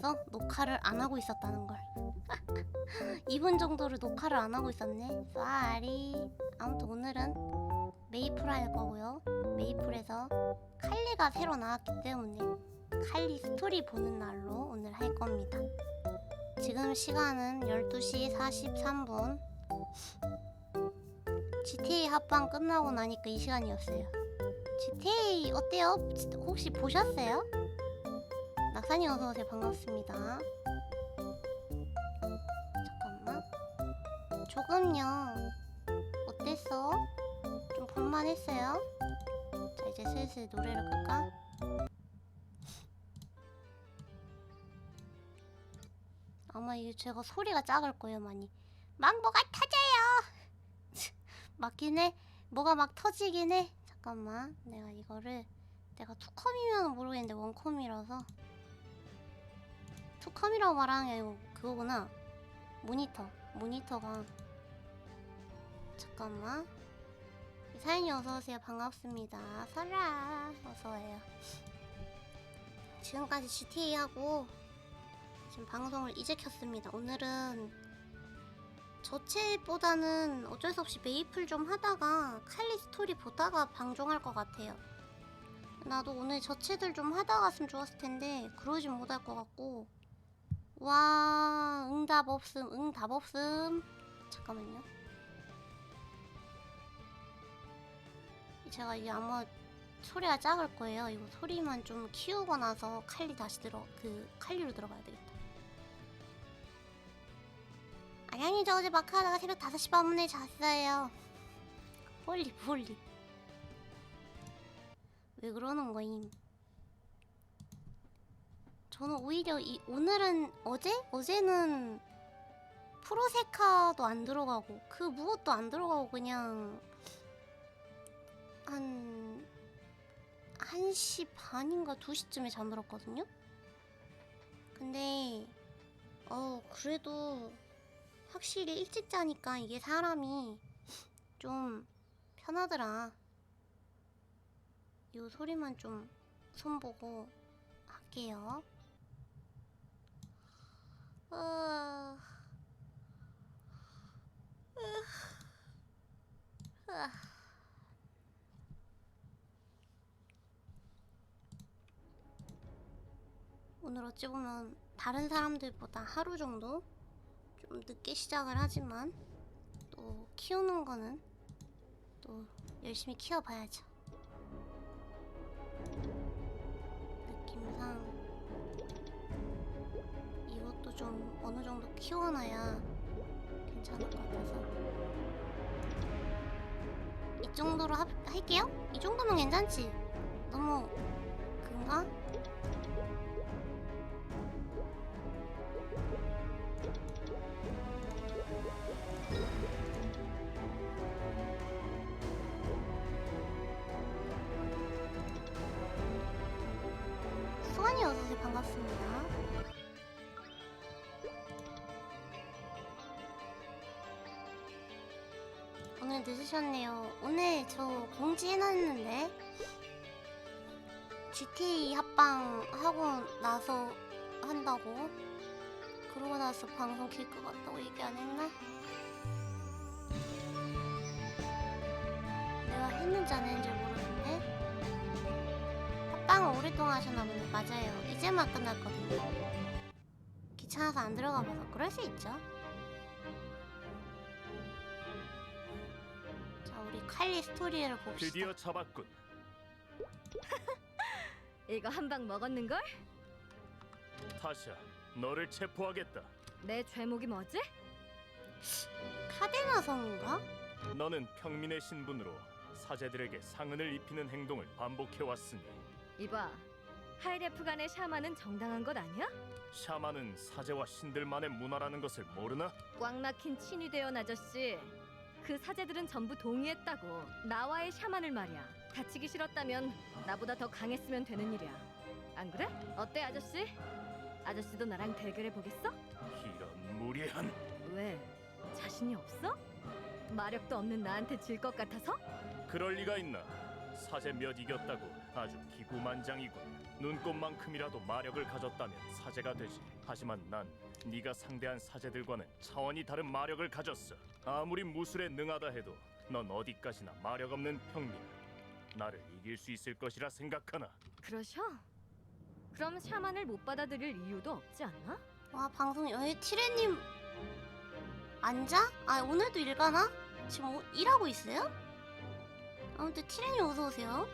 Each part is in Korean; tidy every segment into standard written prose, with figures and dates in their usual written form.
있어서 녹화를 안 하고 있었다는 걸. 2분 정도를 녹화를 안 하고 있었네. 쏘리. 아무튼 오늘은 메이플 할 거고요. 메이플에서 칼리가 새로 나왔기 때문에 칼리 스토리 보는 날로 오늘 할 겁니다. 지금 시간은 12시 43분. GTA 합방 끝나고 나니까 이 시간이었어요. GTA 어때요? 혹시 보셨어요? 낙산이 어서오세요. 반갑습니다. 잠깐만. 조금요. 어땠어? 좀 볼만했어요? 자, 이제 슬슬 노래를 끌까? 아마 이게 제가 소리가 작을 거예요, 많이. 막 뭐가 터져요! 맞긴 해. 뭐가 막 터지긴 해. 잠깐만. 내가 이거를 내가 투컴이면 모르겠는데 원컴이라서. 투컴이라고 말하는 게 아니고 그거구나. 모니터가. 잠깐만. 사연이 어서오세요. 반갑습니다. 설아 어서와요. 지금까지 GTA 하고 지금 방송을 이제 켰습니다. 오늘은 저챗보다는 어쩔 수 없이 메이플 좀 하다가 칼리 스토리 보다가 방송할 것 같아요. 나도 오늘 저챗을 좀 하다 갔으면 좋았을 텐데 그러진 못할 것 같고. 와, 응답 없음. 잠깐만요. 제가 이게 아마 소리가 작을 거예요. 이거 소리만 좀 키우고 나서 칼리로 들어가야 되겠다. 아니, 저 어제 마크 하다가 새벽 5시 반에 잤어요. 홀리. 왜 그러는 거임? 저는 오히려 어제는 프로세카도 안 들어가고 그 무엇도 안 들어가고 그냥 한 1시 반인가 2시쯤에 잠들었거든요? 근데 그래도 확실히 일찍 자니까 이게 사람이 좀 편하더라. 요 소리만 좀 손보고 할게요. 오늘 어찌 보면 다른 사람들보다 하루 정도 좀 늦게 시작을 하지만 또 키우는 거는 또 열심히 키워봐야죠. 느낌상 이것도 좀 어느 정도 키워놔야 괜찮을 것 같아서 이 정도로 할게요? 이 정도면 괜찮지? 너무 그런가? 수환이 어서오세요. 반갑습니다. 오늘 늦으셨네요. 오늘 저 공지해놨는데 GTA 합방 하고 나서 한다고. 그러고 나서 방송 킬 것 같다고 얘기 안 했나? 내가 했는지 안 했는지 모르는데 합방을 오랫동안 하셨나 보네. 맞아요. 이제 막 끝났거든요. 귀찮아서 안 들어가 봐서 그럴 수 있죠. 자, 우리 칼리 스토리를 봅시다. 드디어 잡았군. 이거 한 방 먹었는걸? 타샤, 너를 체포하겠다. 내 죄목이 뭐지? 카데나 성인가? 너는 평민의 신분으로 사제들에게 상흔을 입히는 행동을 반복해왔으니 이봐, 하이레프 간의 샤만은 정당한 것 아니야? 샤만은 사제와 신들만의 문화라는 것을 모르나? 꽉 막힌 친위대원 아저씨, 그 사제들은 전부 동의했다고. 나와의 샤만을 말이야. 다치기 싫었다면 나보다 더 강했으면 되는 일이야. 안 그래? 어때 아저씨? 아저씨도 나랑 대결해 보겠어? 이런 무례한... 왜? 자신이 없어? 마력도 없는 나한테 질 것 같아서? 그럴 리가 있나? 사제 몇 이겼다고 아주 기구만장이군. 눈꽃만큼이라도 마력을 가졌다면 사제가 되지. 하지만 난 네가 상대한 사제들과는 차원이 다른 마력을 가졌어. 아무리 무술에 능하다 해도 넌 어디까지나 마력 없는 평민. 나를 이길 수 있을 것이라 생각하나? 그러셔? 그럼 샤만을 못 받아들일 이유도 없지 않나? 와 방송 여기 티레님 앉아? 아 오늘도 일 가나? 지금 일하고 있어요? 아무튼 티레님 어서 오세요.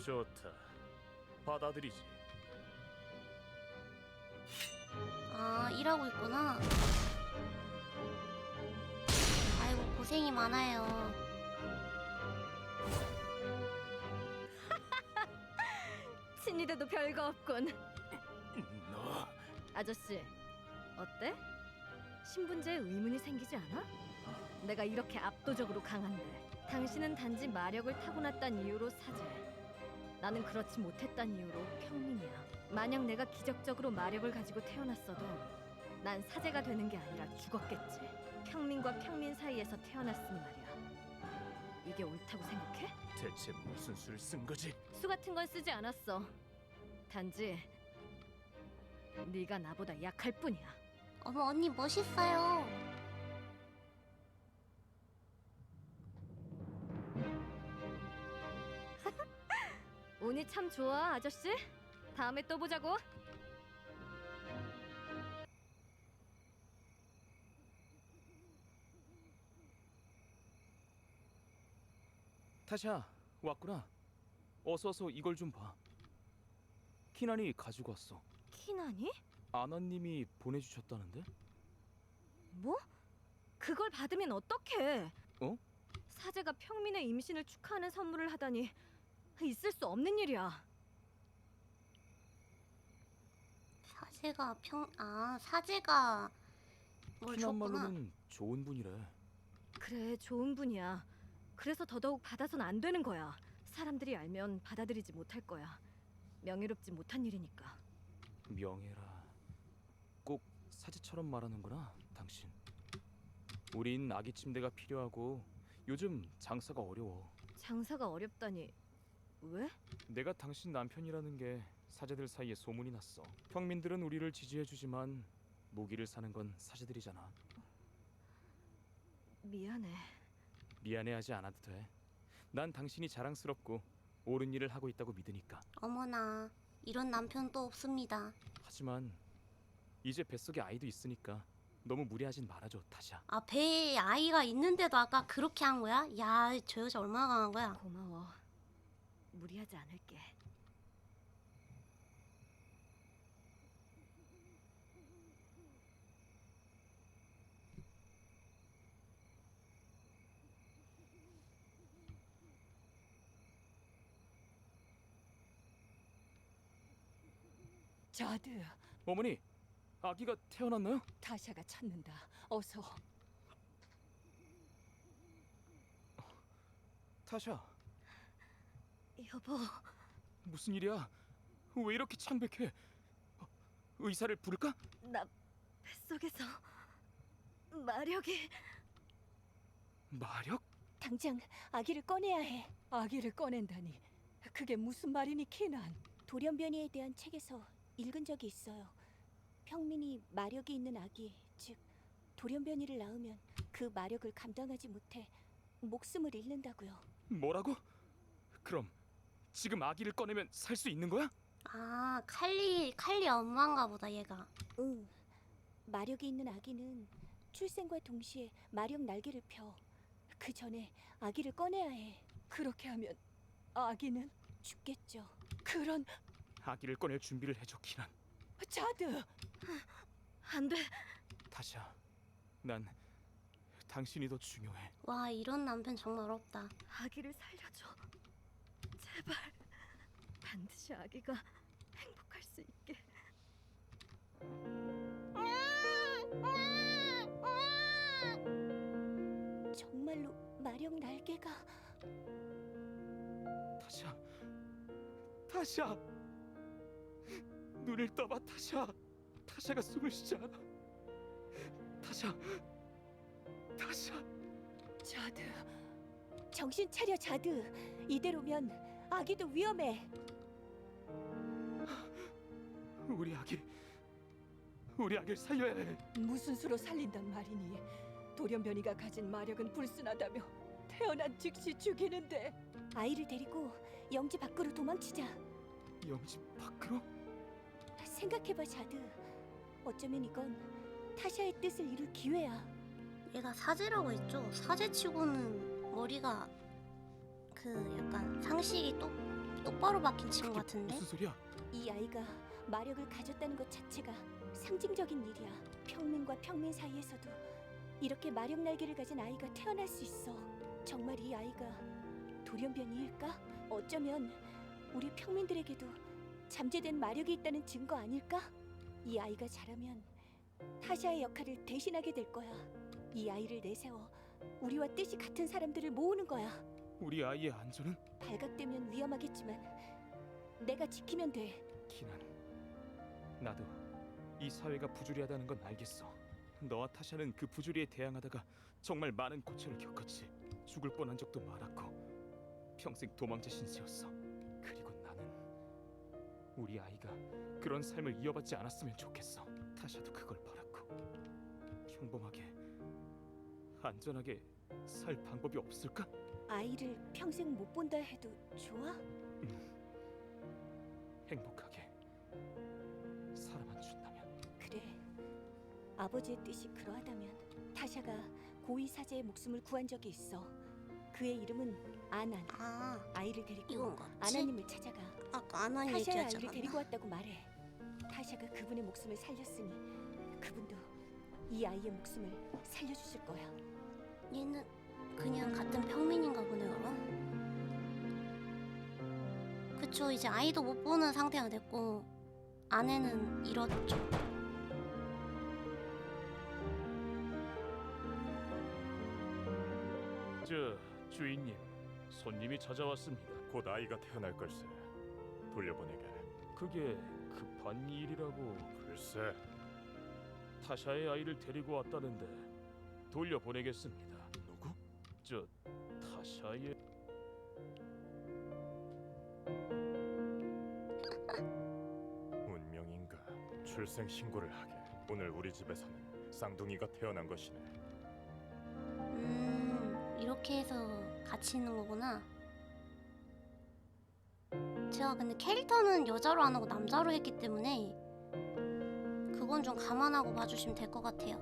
좋다. 받아들이지. 아 일하고 있구나. 아이고 고생이 많아요. 친이돼도 별거 없군. 너 아저씨, 어때? 신분제에 의문이 생기지 않아? 내가 이렇게 압도적으로 강한데 당신은 단지 마력을 타고났단 이유로 사제, 나는 그렇지 못했단 이유로 평민이야. 만약 내가 기적적으로 마력을 가지고 태어났어도 난 사제가 되는 게 아니라 죽었겠지. 평민과 평민 사이에서 태어났으니 말이야. 이게 옳다고 생각해? 대체 무슨 수를 쓴 거지? 수 같은 건 쓰지 않았어. 단지 네가 나보다 약할 뿐이야. 어머 언니 멋있어요. 운이 참 좋아, 아저씨. 다음에 또 보자고. 타샤, 왔구나. 어서 이걸 좀 봐. 키난이 가지고 왔어. 키나니? 아나님이 보내주셨다는데? 뭐? 그걸 받으면 어떡해? 어? 사제가 평민의 임신을 축하하는 선물을 하다니 있을 수 없는 일이야. 사제가 뭘 키난 줬구나. 말로는 좋은 분이래. 그래, 좋은 분이야. 그래서 더더욱 받아선 안 되는 거야. 사람들이 알면 받아들이지 못할 거야. 명예롭지 못한 일이니까. 명예라. 꼭 사제처럼 말하는구나, 당신. 우린 아기 침대가 필요하고 요즘 장사가 어려워. 장사가 어렵다니. 왜? 내가 당신 남편이라는 게 사제들 사이에 소문이 났어. 평민들은 우리를 지지해주지만 무기를 사는 건 사제들이잖아. 미안해. 미안해하지 않아도 돼. 난 당신이 자랑스럽고 옳은 일을 하고 있다고 믿으니까. 어머나 이런 남편 또 없습니다. 하지만 이제 뱃속에 아이도 있으니까 너무 무리하진 말아줘, 타샤. 아 배에 아이가 있는데도 아까 그렇게 한 거야? 야 저 여자 얼마나 강한 거야? 고마워. 무리하지 않을게. 자드, 어머니, 아기가 태어났나요? 타샤가 찾는다. 어서. 타샤, 여보, 무슨 일이야? 왜 이렇게 창백해? 의사를 부를까? 나 뱃속에서 마력이... 마력? 당장 아기를 꺼내야 해. 아기를 꺼낸다니. 그게 무슨 말이니, 키난? 돌연변이에 대한 책에서 읽은 적이 있어요. 평민이 마력이 있는 아기, 즉 돌연변이를 낳으면 그 마력을 감당하지 못해 목숨을 잃는다고요. 뭐라고? 그럼 지금 아기를 꺼내면 살 수 있는 거야? 아 칼리 엄마인가 보다 얘가. 응. 마력이 있는 아기는 출생과 동시에 마력 날개를 펴. 그 전에 아기를 꺼내야 해. 그렇게 하면 아기는 죽겠죠. 그런... 아기를 꺼낼 준비를 해줘, 키난. 자드! 안 돼. 타샤, 난 당신이 더 중요해. 와 이런 남편 정말 없다. 아기를 살려줘. 제발. 반드시 아기가 행복할 수 있게. 정말로 마력 날개가... 타샤, 타샤, 눈을 떠봐, 타샤. 타샤가 숨을 쉬지 않아. 타샤, 타샤. 자드, 정신 차려, 자드. 이대로면 아기도 위험해. 우리 아기를 살려야 해. 무슨 수로 살린단 말이니? 돌연변이가 가진 마력은 불순하다며 태어난 즉시 죽이는데. 아이를 데리고 영지 밖으로 도망치자. 영지 밖으로? 생각해봐, 자드. 어쩌면 이건 타샤의 뜻을 이룰 기회야. 얘가 사제라고 했죠? 사제치고는 머리가 그 약간 상식이 똑바로 박힌 친구 같은데? 무슨 소리야? 이 아이가 마력을 가졌다는 것 자체가 상징적인 일이야. 평민과 평민 사이에서도 이렇게 마력 날개를 가진 아이가 태어날 수 있어. 정말 이 아이가 돌연변이일까? 어쩌면 우리 평민들에게도 잠재된 마력이 있다는 증거 아닐까? 이 아이가 자라면 타샤의 역할을 대신하게 될 거야. 이 아이를 내세워 우리와 뜻이 같은 사람들을 모으는 거야. 우리 아이의 안전은? 발각되면 위험하겠지만 내가 지키면 돼. 키난, 나도 이 사회가 부조리하다는 건 알겠어. 너와 타샤는 그 부조리에 대항하다가 정말 많은 고초를 겪었지. 죽을 뻔한 적도 많았고 평생 도망자 신세였어. 그리고 나는 우리 아이가 그런 삶을 이어받지 않았으면 좋겠어. 타샤도 그걸 바랐고. 평범하게 안전하게 살 방법이 없을까? 아이를 평생 못 본다 해도 좋아? 행복하게 살아만 준다면. 그래. 아버지의 뜻이 그러하다면 타샤가 고위 사제의 목숨을 구한 적이 있어. 그의 이름은 아난. 아, 아이를 데리고 이건 같지? 아나님을 찾아가. 아까 안 하는 타샤의 얘기였잖아. 아이를 데리고 왔다고 말해. 타샤가 그분의 목숨을 살렸으니 그분도 이 아이의 목숨을 살려주실 거야. 얘는 그냥 같은 평민인가 보네요. 그쵸, 이제 아이도 못 보는 상태가 됐고 아내는 잃었죠. 주인님, 손님이 찾아왔습니다. 곧 아이가 태어날 걸세. 돌려보내게. 그게 급한 일이라고. 글쎄, 타샤의 아이를 데리고 왔다는데 돌려보내겠습니다. 누구? 저 타샤의 운명인가? 출생 신고를 하게. 오늘 우리 집에서는 쌍둥이가 태어난 것이네. 이렇게 해서 같이 있는 거구나. 제가 근데 캐릭터는 여자로 안 하고 남자로 했기 때문에 그건 좀 감안하고 봐주시면 될 것 같아요.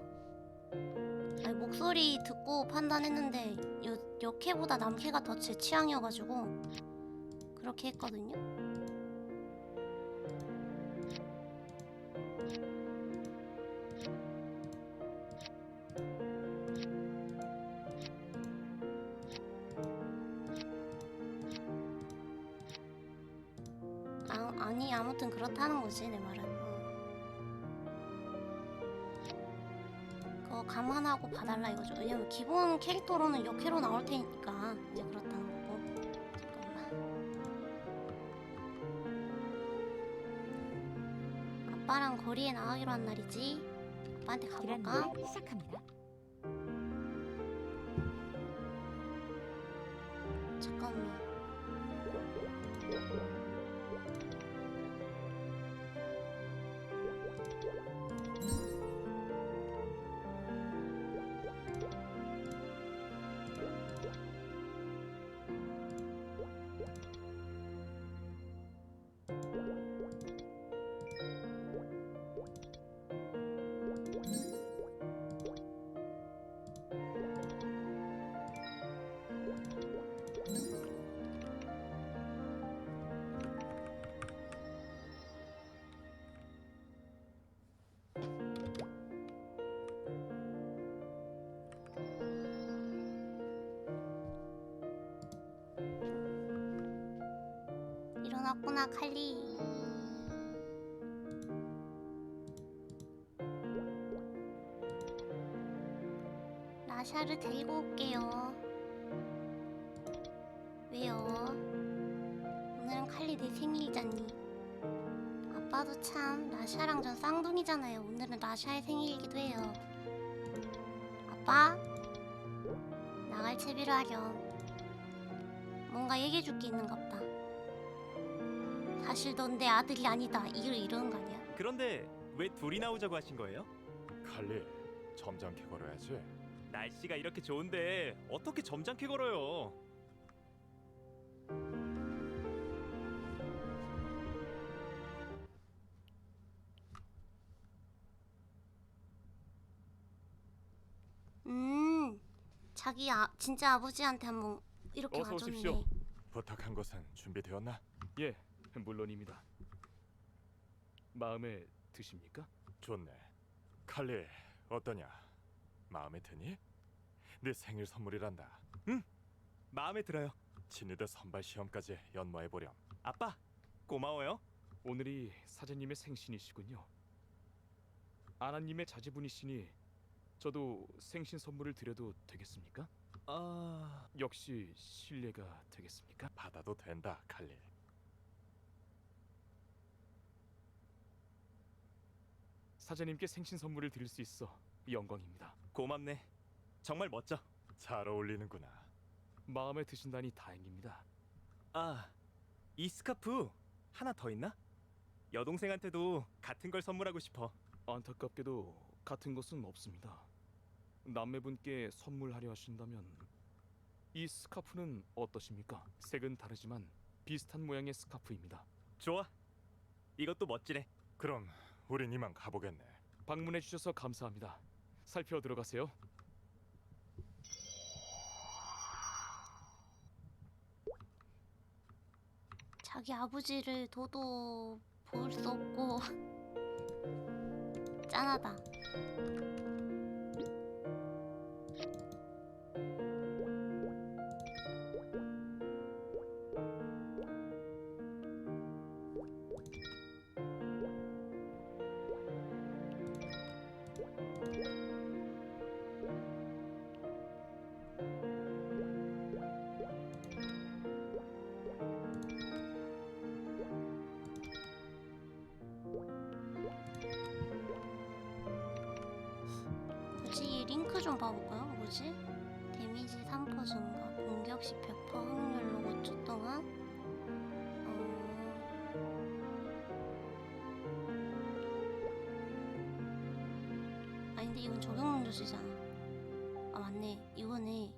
아니, 목소리 듣고 판단했는데 여캐보다 남캐가 더 제 취향이어가지고 그렇게 했거든요. 아니 아무튼 그렇다는 거지 내 말은. 그거 감안하고 봐달라 이거죠. 왜냐면 기본 캐릭터로는 역캐로 나올 테니까 이제 그렇다는 거고. 잠깐만. 아빠랑 거리에 나가기로 한 날이지. 아빠한테 가볼까? 시작합니다. 잠깐만. 일어났구나 칼리. 라샤를 데리고 올게요. 왜요? 오늘은 칼리 내 생일이잖니. 아빠도 참 라샤랑 전 쌍둥이잖아요. 오늘은 라샤의 생일이기도 해요. 아빠 나갈 채비를 하렴. 뭔가 얘기해줄 게 있는가 보다. 사실 넌 내 아들이 아니다. 이러는 거 아니야? 그런데 왜 둘이 나오자고 하신 거예요? 칼리, 점잖게 걸어야지. 날씨가 이렇게 좋은데 어떻게 점잖게 걸어요? 자기 진짜 아버지한테 한번 이렇게 어서 와줬네. 오십시오. 부탁한 것은 준비되었나? 예, 물론입니다. 마음에 드십니까? 좋네. 칼리, 어떠냐? 마음에 드니? 네 생일 선물이란다. 마음에 들어요. 진위대 선발 시험까지 연마해 보렴. 아빠, 고마워요. 오늘이 사제님의 생신이시군요. 아나님의 자제분이시니 저도 생신 선물을 드려도 되겠습니까? 역시 실례가 되겠습니까? 받아도 된다, 칼리. 사제님께 생신 선물을 드릴 수 있어 영광입니다. 고맙네. 정말 멋져. 잘 어울리는구나. 마음에 드신다니 다행입니다. 아, 이 스카프 하나 더 있나? 여동생한테도 같은 걸 선물하고 싶어. 안타깝게도 같은 것은 없습니다. 남매분께 선물하려 하신다면 이 스카프는 어떠십니까? 색은 다르지만 비슷한 모양의 스카프입니다. 좋아. 이것도 멋지네. 그럼 우린 이만 가보겠네. 방문해 주셔서 감사합니다. 살펴 들어가세요. 자기 아버지를 둬도 볼 수 없고 짠하다. 뭐지? 이 링크 좀 봐볼까요? 뭐지? 데미지 3% 증가, 공격 시 100% 확률로 5초 동안. 아니 근데 이건 적용 조시잖아. 아 맞네, 이거네.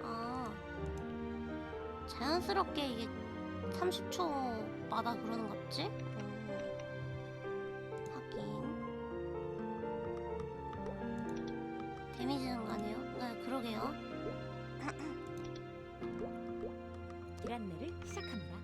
아 자연스럽게 이게 30초마다 그러는 거지? 확인. 데미지 증가네요. 네, 그러게요. 디란네를 시작합니다.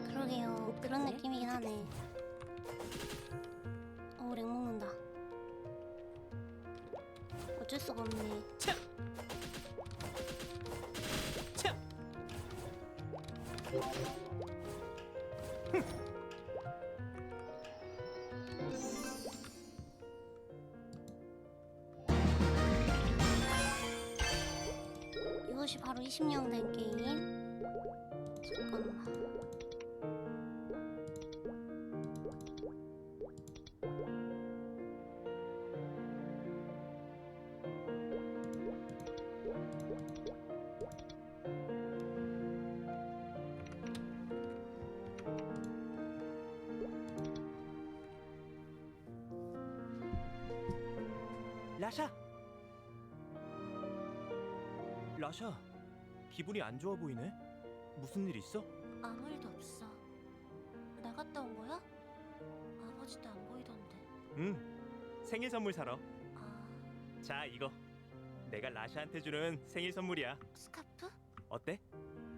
그러게요. 그런 느낌이긴 하네. 렉 먹는다. 어쩔 수가 없네. 차! 차! 이것이 바로 20년 된 게임. 잠깐만. 라샤! 라샤, 기분이 안 좋아 보이네. 무슨 일 있어? 아무 일도 없어. 나갔다 온 거야? 아버지도 안 보이던데. 응, 생일 선물 사러. 아, 자, 이거. 내가 라샤한테 주는 생일 선물이야. 스카프? 어때?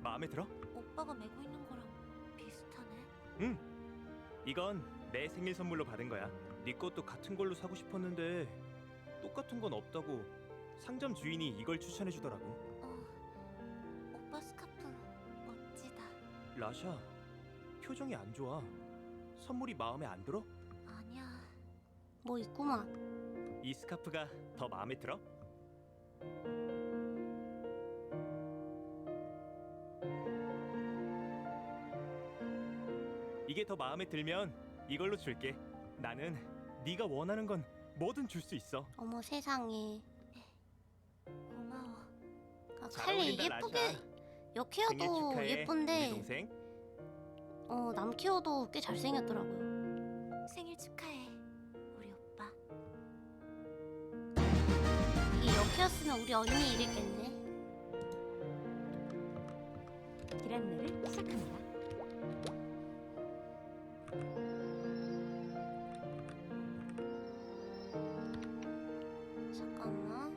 마음에 들어? 오빠가 메고 있는 거랑 비슷하네. 응. 이건 내 생일 선물로 받은 거야. 네 것도 같은 걸로 사고 싶었는데 똑같은 건 없다고 상점 주인이 이걸 추천해 주더라고. 오빠 스카프 멋지다. 라샤, 표정이 안 좋아. 선물이 마음에 안 들어? 아니야. 뭐 있구만. 이 스카프가 더 마음에 들어? 이게 더 마음에 들면 이걸로 줄게. 나는 네가 원하는 건 뭐든 줄 수 있어. 어머 세상에. 고마워. 아, 잘 칼리 어울린다, 예쁘게 라샤. 생일 여케어도 축하해, 우리 예쁜데 동생. 남케어도 꽤 잘생겼더라고요. 생일 축하해, 우리 오빠. 이게 여케였으면 우리 언니 이랬겠네. 기란내를 시작합니다. 잠깐만.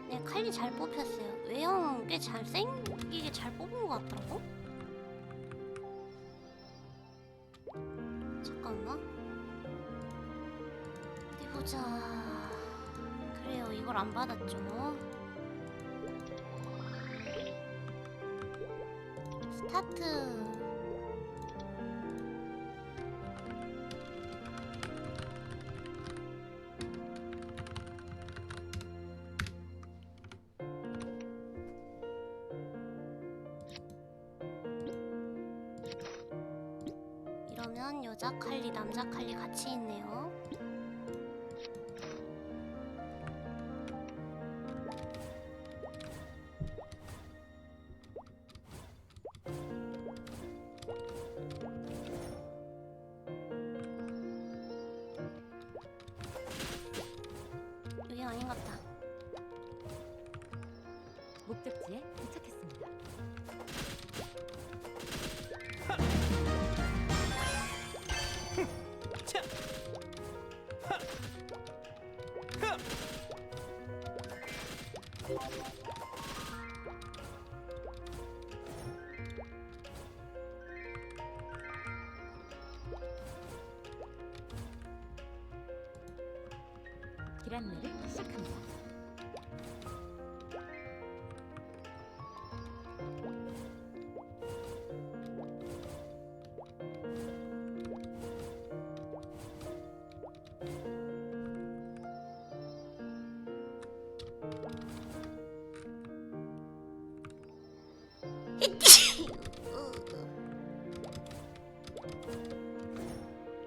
네, 칼리 잘 뽑혔어요. 외형 꽤 잘생기게 잘 뽑은 것 같더라고. 잠깐만. 어디 보자. 그래요, 이걸 안 받았죠. 스타트. 이러면 여자 칼리, 남자 칼리 같이 있네요. 여기 아닌 것 같다. 목적지에 도착했습니다. 기란내를 시작합니다.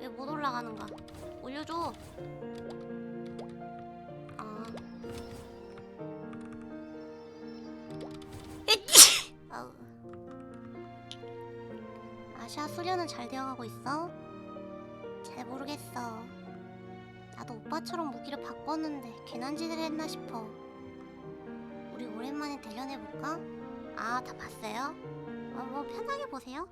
왜 못 올라가는가? 올려줘. 아. 아우. 아샤 수련은 잘 되어가고 있어? 잘 모르겠어. 나도 오빠처럼 무기를 바꿨는데 괜한 짓을 했나 싶어. 우리 오랜만에 대련해볼까? 아, 다 봤어요? 뭐 편하게 보세요.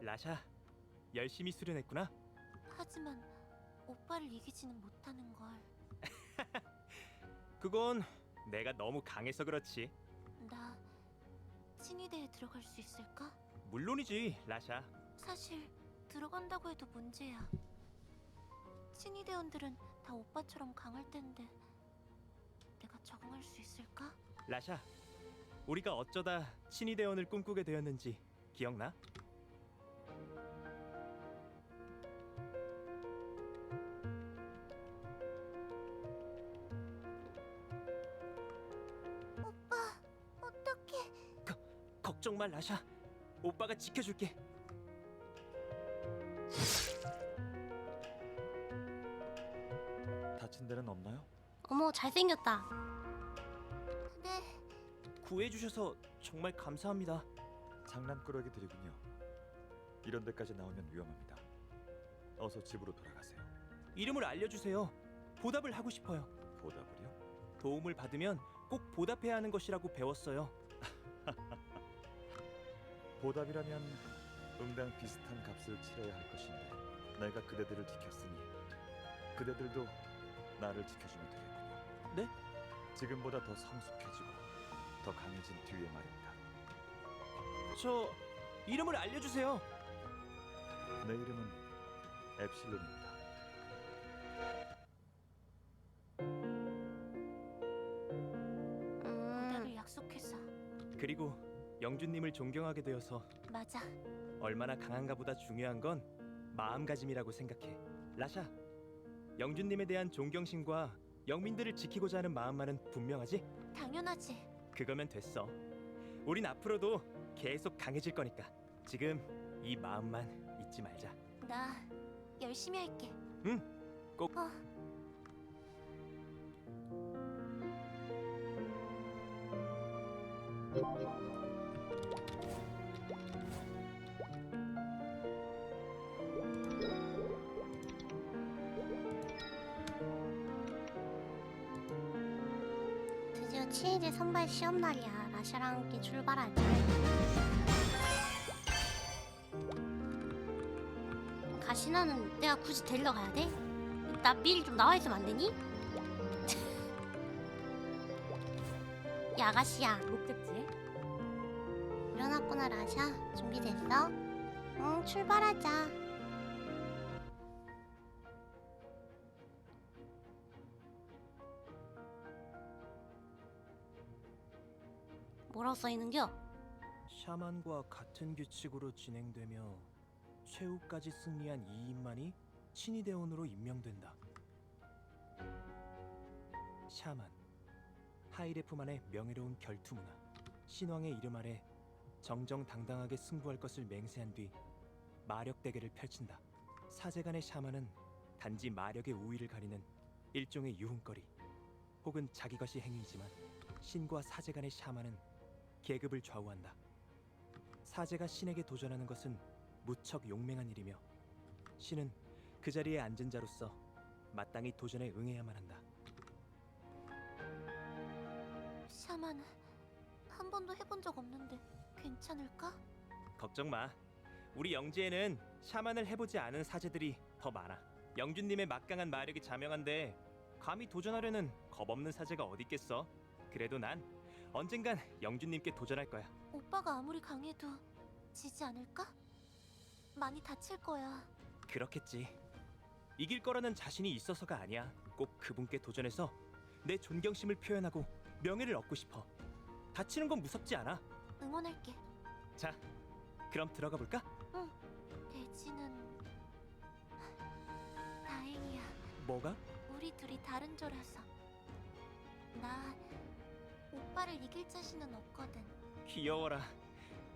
라샤, 열심히 수련했구나. 하지만 오빠를 이기지는 못하는 걸. 그건 내가 너무 강해서 그렇지. 나 친위대에 들어갈 수 있을까? 물론이지, 라샤. 사실 들어간다고 해도 문제야. 친위대원들은 다 오빠처럼 강할 텐데 내가 적응할 수 있을까? 라샤, 우리가 어쩌다 친위대원을 꿈꾸게 되었는지 기억나? 오빠, 어떡해. 걱정 마, 라샤. 오빠가 지켜줄게. 다친 데는 없나요? 어머, 잘생겼다. 네, 구해주셔서 정말 감사합니다. 장난꾸러기들이군요. 이런 데까지 나오면 위험합니다. 어서 집으로 돌아가세요. 이름을 알려주세요. 보답을 하고 싶어요. 보답을요? 도움을 받으면 꼭 보답해야 하는 것이라고 배웠어요. 보답이라면 응당 비슷한 값을 치러야 할 것인데 내가 그대들을 지켰으니 그대들도 나를 지켜주면 되겠군요. 네? 지금보다 더 성숙해지고 더 강해진 뒤에 말입니다. 저 이름을 알려주세요. 내 이름은 엡실론입니다. 보답을 약속했어. 그리고 영준님을 존경하게 되어서 맞아. 얼마나 강한가 보다 중요한 건 마음가짐이라고 생각해. 라샤, 영준님에 대한 존경심과 영민들을 지키고자 하는 마음만은 분명하지? 당연하지. 그거면 됐어. 우린 앞으로도 계속 강해질 거니까 지금 이 마음만 잊지 말자. 나 열심히 할게. 응, 꼭. 드디어 친이들 선발 시험 날이야. 라샤랑 함께 출발하자. 가시나는 내가 굳이 데리러 가야 돼? 나 미리 좀 나와 있으면 안 되니? 야 아가씨야. 목적지에 일어났구나 라샤. 준비됐어? 응 출발하자. 뭐라고 써있는겨? 샤만과 같은 규칙으로 진행되며 최후까지 승리한 2인만이 친위대원으로 임명된다. 샤만, 하이레프만의 명예로운 결투문화, 신왕의 이름 아래 정정당당하게 승부할 것을 맹세한 뒤 마력 대결을 펼친다. 사제간의 샤만은 단지 마력의 우위를 가리는 일종의 유흥거리 혹은 자기 것이 행위이지만 신과 사제 간의 샤만은 계급을 좌우한다. 사제가 신에게 도전하는 것은 무척 용맹한 일이며 신은 그 자리에 앉은 자로서 마땅히 도전에 응해야만 한다. 샤만 한 번도 해본 적 없는데 괜찮을까? 걱정 마. 우리 영지에는 샤만을 해보지 않은 사제들이 더 많아. 영준님의 막강한 마력이 자명한데 감히 도전하려는 겁없는 사제가 어디 있겠어? 그래도 난 언젠간 영준님께 도전할 거야. 오빠가 아무리 강해도 지지 않을까? 많이 다칠 거야. 그렇겠지. 이길 거라는 자신이 있어서가 아니야. 꼭 그분께 도전해서 내 존경심을 표현하고 명예를 얻고 싶어. 다치는 건 무섭지 않아. 응원할게. 자, 그럼 들어가 볼까? 대지는 다행이야. 뭐가? 우리 둘이 다른 조라서. 나 오빠를 이길 자신은 없거든. 귀여워라.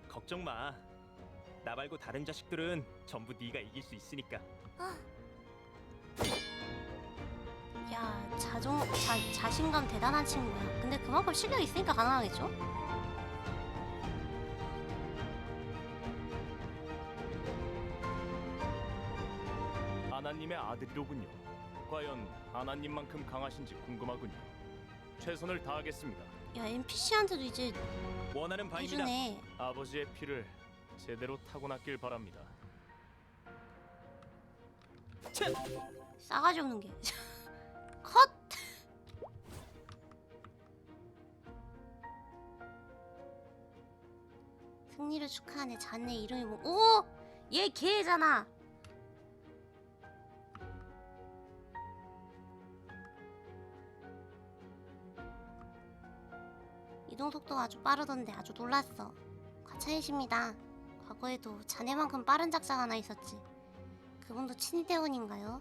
걱정 마. 나 말고 다른 자식들은 전부 네가 이길 수 있으니까. 야 자신감 대단한 친구야. 근데 그만큼 실력이 있으니까 가능하겠죠? 아나님의 아들이로군요. 과연 아나님만큼 강하신지 궁금하군요. 최선을 다하겠습니다. 야 NPC한테도 이제 원하는 바입니다. 해주네. 아버지의 피를 제대로 타고났길 바랍니다. 싸가지 없는 게. 컷! 승리를 축하하네. 자네 이름이 뭐? 오! 얘 걔잖아. 이동 속도가 아주 빠르던데 아주 놀랐어. 과찬이십니다. 과거에도 자네만큼 빠른 작자가 하나 있었지. 그분도 친위대원인가요?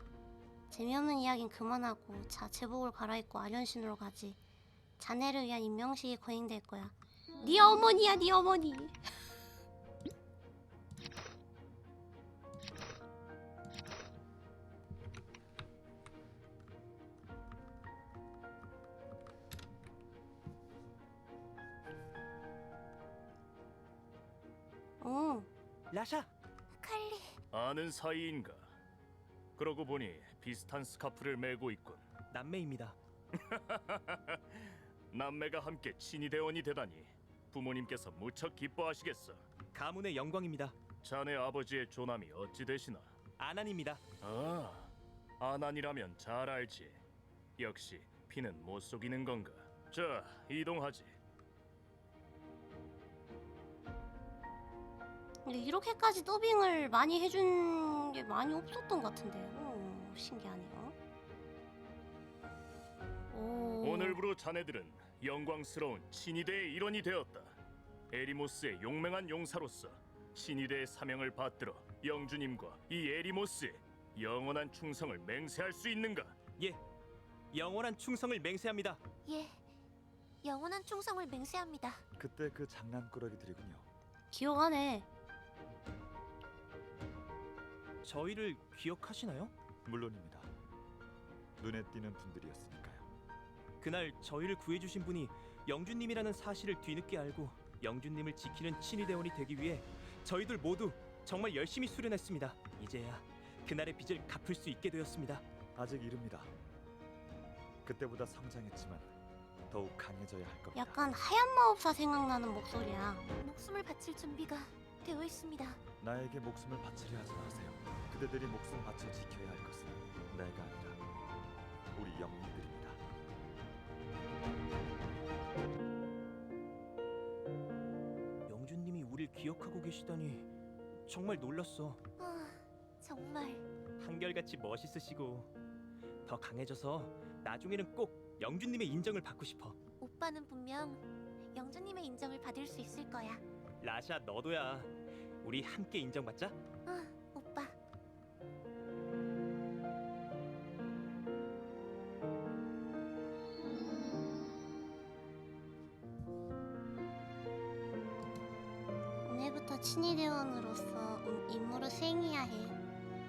재미없는 이야긴 그만하고 자 제복을 갈아입고 아련신으로 가지. 자네를 위한 임명식이 거행될 거야. 네 어머니야 네 어머니. 오 라샤. 칼리. 아는 사이인가? 그러고 보니 비슷한 스카프를 메고 있군. 남매입니다. 남매가 함께 친위대원이 되다니 부모님께서 무척 기뻐하시겠어. 가문의 영광입니다. 자네 아버지의 조남이 어찌 되시나? 아난입니다. 아, 아난이라면 잘 알지. 역시 피는 못 속이는 건가. 자, 이동하지. 근데 이렇게까지 더빙을 많이 해준 게 많이 없었던 것 같은데. 오, 신기하네요. 오. 오늘부로 자네들은 영광스러운 친위대의 일원이 되었다. 에리모스의 용맹한 용사로서 친위대의 사명을 받들어 영주님과 이 에리모스에 영원한 충성을 맹세할 수 있는가? 예, 영원한 충성을 맹세합니다. 예, 영원한 충성을 맹세합니다. 그때 그 장난꾸러기들이군요. 기억하네. 저희를 기억하시나요? 물론입니다. 눈에 띄는 분들이었으니까요. 그날 저희를 구해주신 분이 영주님이라는 사실을 뒤늦게 알고 영주님을 지키는 친위대원이 되기 위해 저희들 모두 정말 열심히 수련했습니다. 이제야 그날의 빚을 갚을 수 있게 되었습니다. 아직 이릅니다. 그때보다 성장했지만 더욱 강해져야 할 겁니다. 약간 하얀 마법사 생각나는 목소리야. 목숨을 바칠 준비가 되어 있습니다. 나에게 목숨을 바치려 하지 마세요. 그대들이 목숨 바쳐 지켜야 할 것은 내가 아니라 우리 영웅들입니다. 영주님이 우릴 기억하고 계시다니 정말 놀랐어. 아, 정말 한결같이 멋있으시고 더 강해져서 나중에는 꼭 영주님의 인정을 받고 싶어. 오빠는 분명 영주님의 인정을 받을 수 있을 거야. 라샤 너도야. 우리 함께 인정받자. 아, 오빠. 오늘부터 친위대원으로서 임무를 수행해야 해.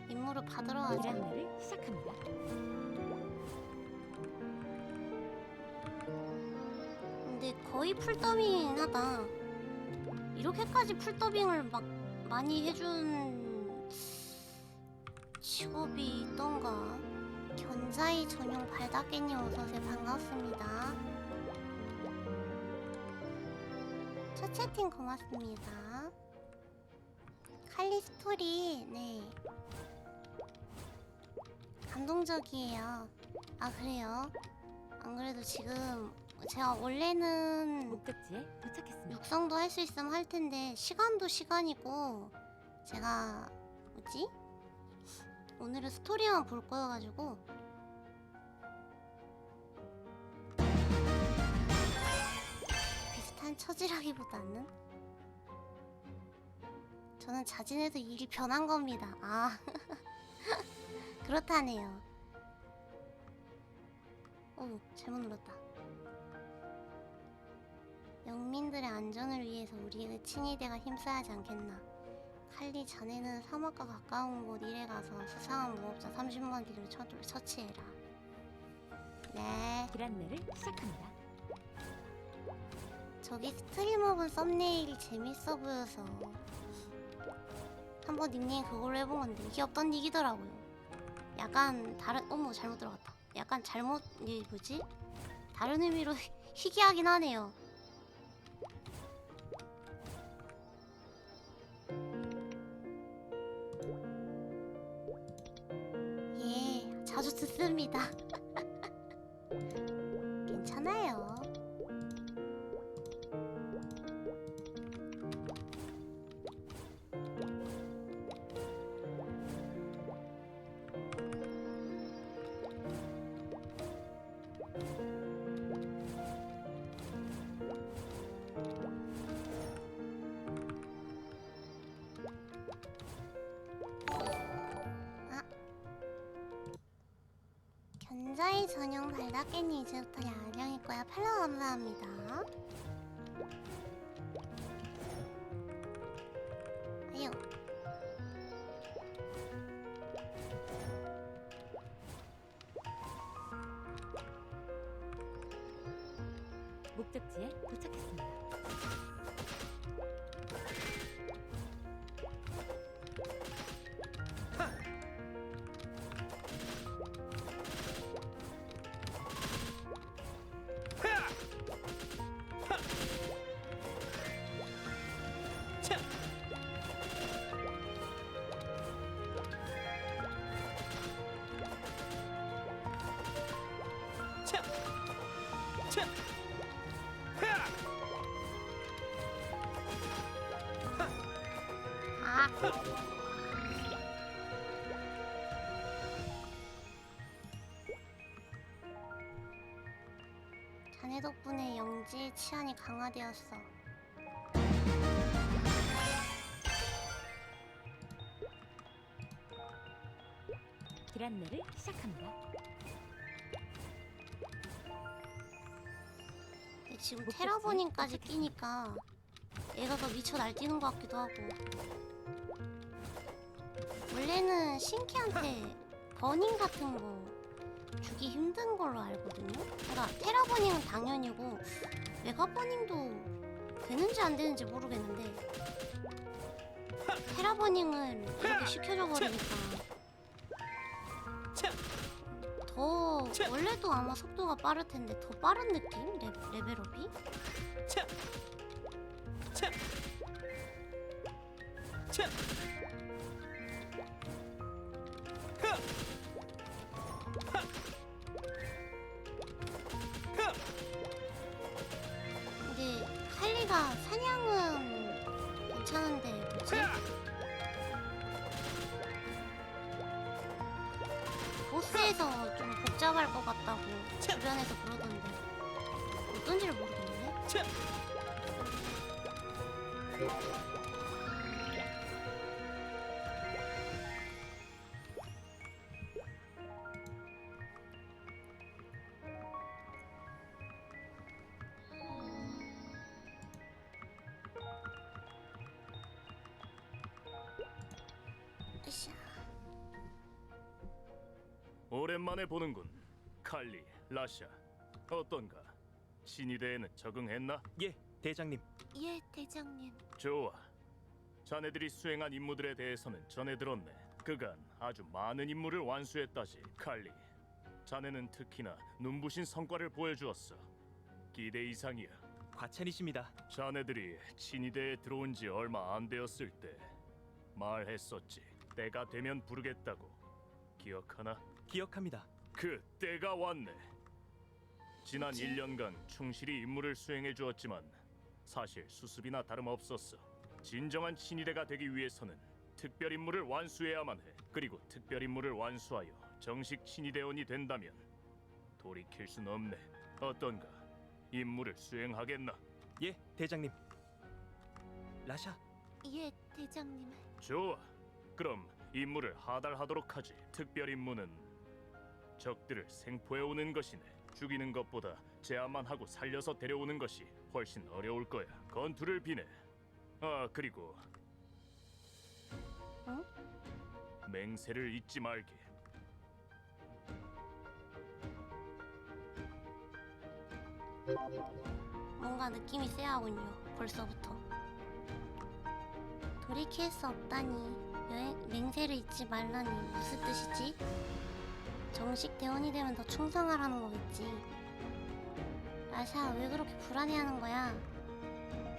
임무를 받으러 가자. 일을 시작합니다. 근데 거의 풀더빙이긴 하다. 이렇게까지 풀더빙을 막 많이 해준 직업이 있던가? 견자이 전용 발다깨님 어서오세요. 반갑습니다. 첫 채팅 고맙습니다. 칼리 스토리, 네. 감동적이에요. 아, 그래요? 안 그래도 지금 제가 원래는 목적지에 도착했습니다. 육성도 할 수 있으면 할 텐데 시간도 시간이고 제가 뭐지? 오늘은 스토리만 볼 거여가지고 비슷한 처지라기보다는 저는 자진해서 일이 변한 겁니다. 아 그렇다네요. 오, 잘못 눌렀다. 영민들의 안전을 위해서 우리의 친위대가 힘써야 하지 않겠나. 칼리 자네는 사막과 가까운 곳 일에 가서 수상한 무법자 30만 딜을 처치해라. 네. 길 안내를 시작합니다. 저기 스트리머분 썸네일이 재밌어 보여서 한번 닉네임 그걸로 해본 건데 이게 없던 닉이더라고요. 약간 다른 어머 잘못 들어갔다. 약간 잘못 이게 뭐지? 다른 의미로 희귀하긴 하네요. 예, 자주 듣습니다. 괜찮아요. 견자이 전용 발다깨님 이제부터 야령일 거야. 팔로우 감사합니다. 아유. 목적지에 도착했습니다. 자네 덕분에 영지의 치안이 강화되었어. 길 안내를 시작합니다. 근데 지금 목적지 테라버닝까지 도착했습니다. 끼니까 얘가 더 미쳐 날뛰는 것 같기도 하고. 원래는 신키한테 버닝 같은 거 주기 힘든 걸로 알거든요. 그러니까 테라버닝은 당연히고 메가버닝도 되는지 안 되는지 모르겠는데 테라버닝을 이렇게 시켜줘 버리니까 더 원래도 아마 속도가 빠를 텐데 더 빠른 느낌? 레벨업이? 근데 칼리가 사냥은 괜찮은데 뭐지? 보스에서 좀 복잡할 것 같다고 주변에서 그러던데 어떤지를 모르겠네. 으쌰. 오랜만에 보는군. 칼리, 라샤. 어떤가? 신이대에는 적응했나? 예, 대장님. 예, 대장님. 좋아. 자네들이 수행한 임무들에 대해서는 전해 들었네. 그간 아주 많은 임무를 완수했다지. 칼리, 자네는 특히나 눈부신 성과를 보여주었어. 기대 이상이야. 과찬이십니다. 자네들이 신이대에 들어온 지 얼마 안 되었을 때 말했었지. 때가 되면 부르겠다고. 기억하나? 기억합니다. 그 때가 왔네. 지난 1년간 충실히 임무를 수행해 주었지만 사실 수습이나 다름없었어. 진정한 신이대가 되기 위해서는 특별 임무를 완수해야만 해. 그리고 특별 임무를 완수하여 정식 신이대원이 된다면 돌이킬 순 없네. 어떤가? 임무를 수행하겠나? 예, 대장님. 라샤, 예, 대장님. 좋아. 그럼 임무를 하달하도록 하지. 특별 임무는 적들을 생포해 오는 것이네. 죽이는 것보다 제압만 하고 살려서 데려오는 것이 훨씬 어려울 거야. 건투를 비네. 아, 그리고 응? 맹세를 잊지 말게. 뭔가 느낌이 쎄하군요. 벌써부터. 돌이킬 수 없다니. 맹세를 잊지 말라니 무슨 뜻이지? 정식 대원이 되면 더 충성하라는 거겠지. 라샤, 왜 그렇게 불안해하는 거야?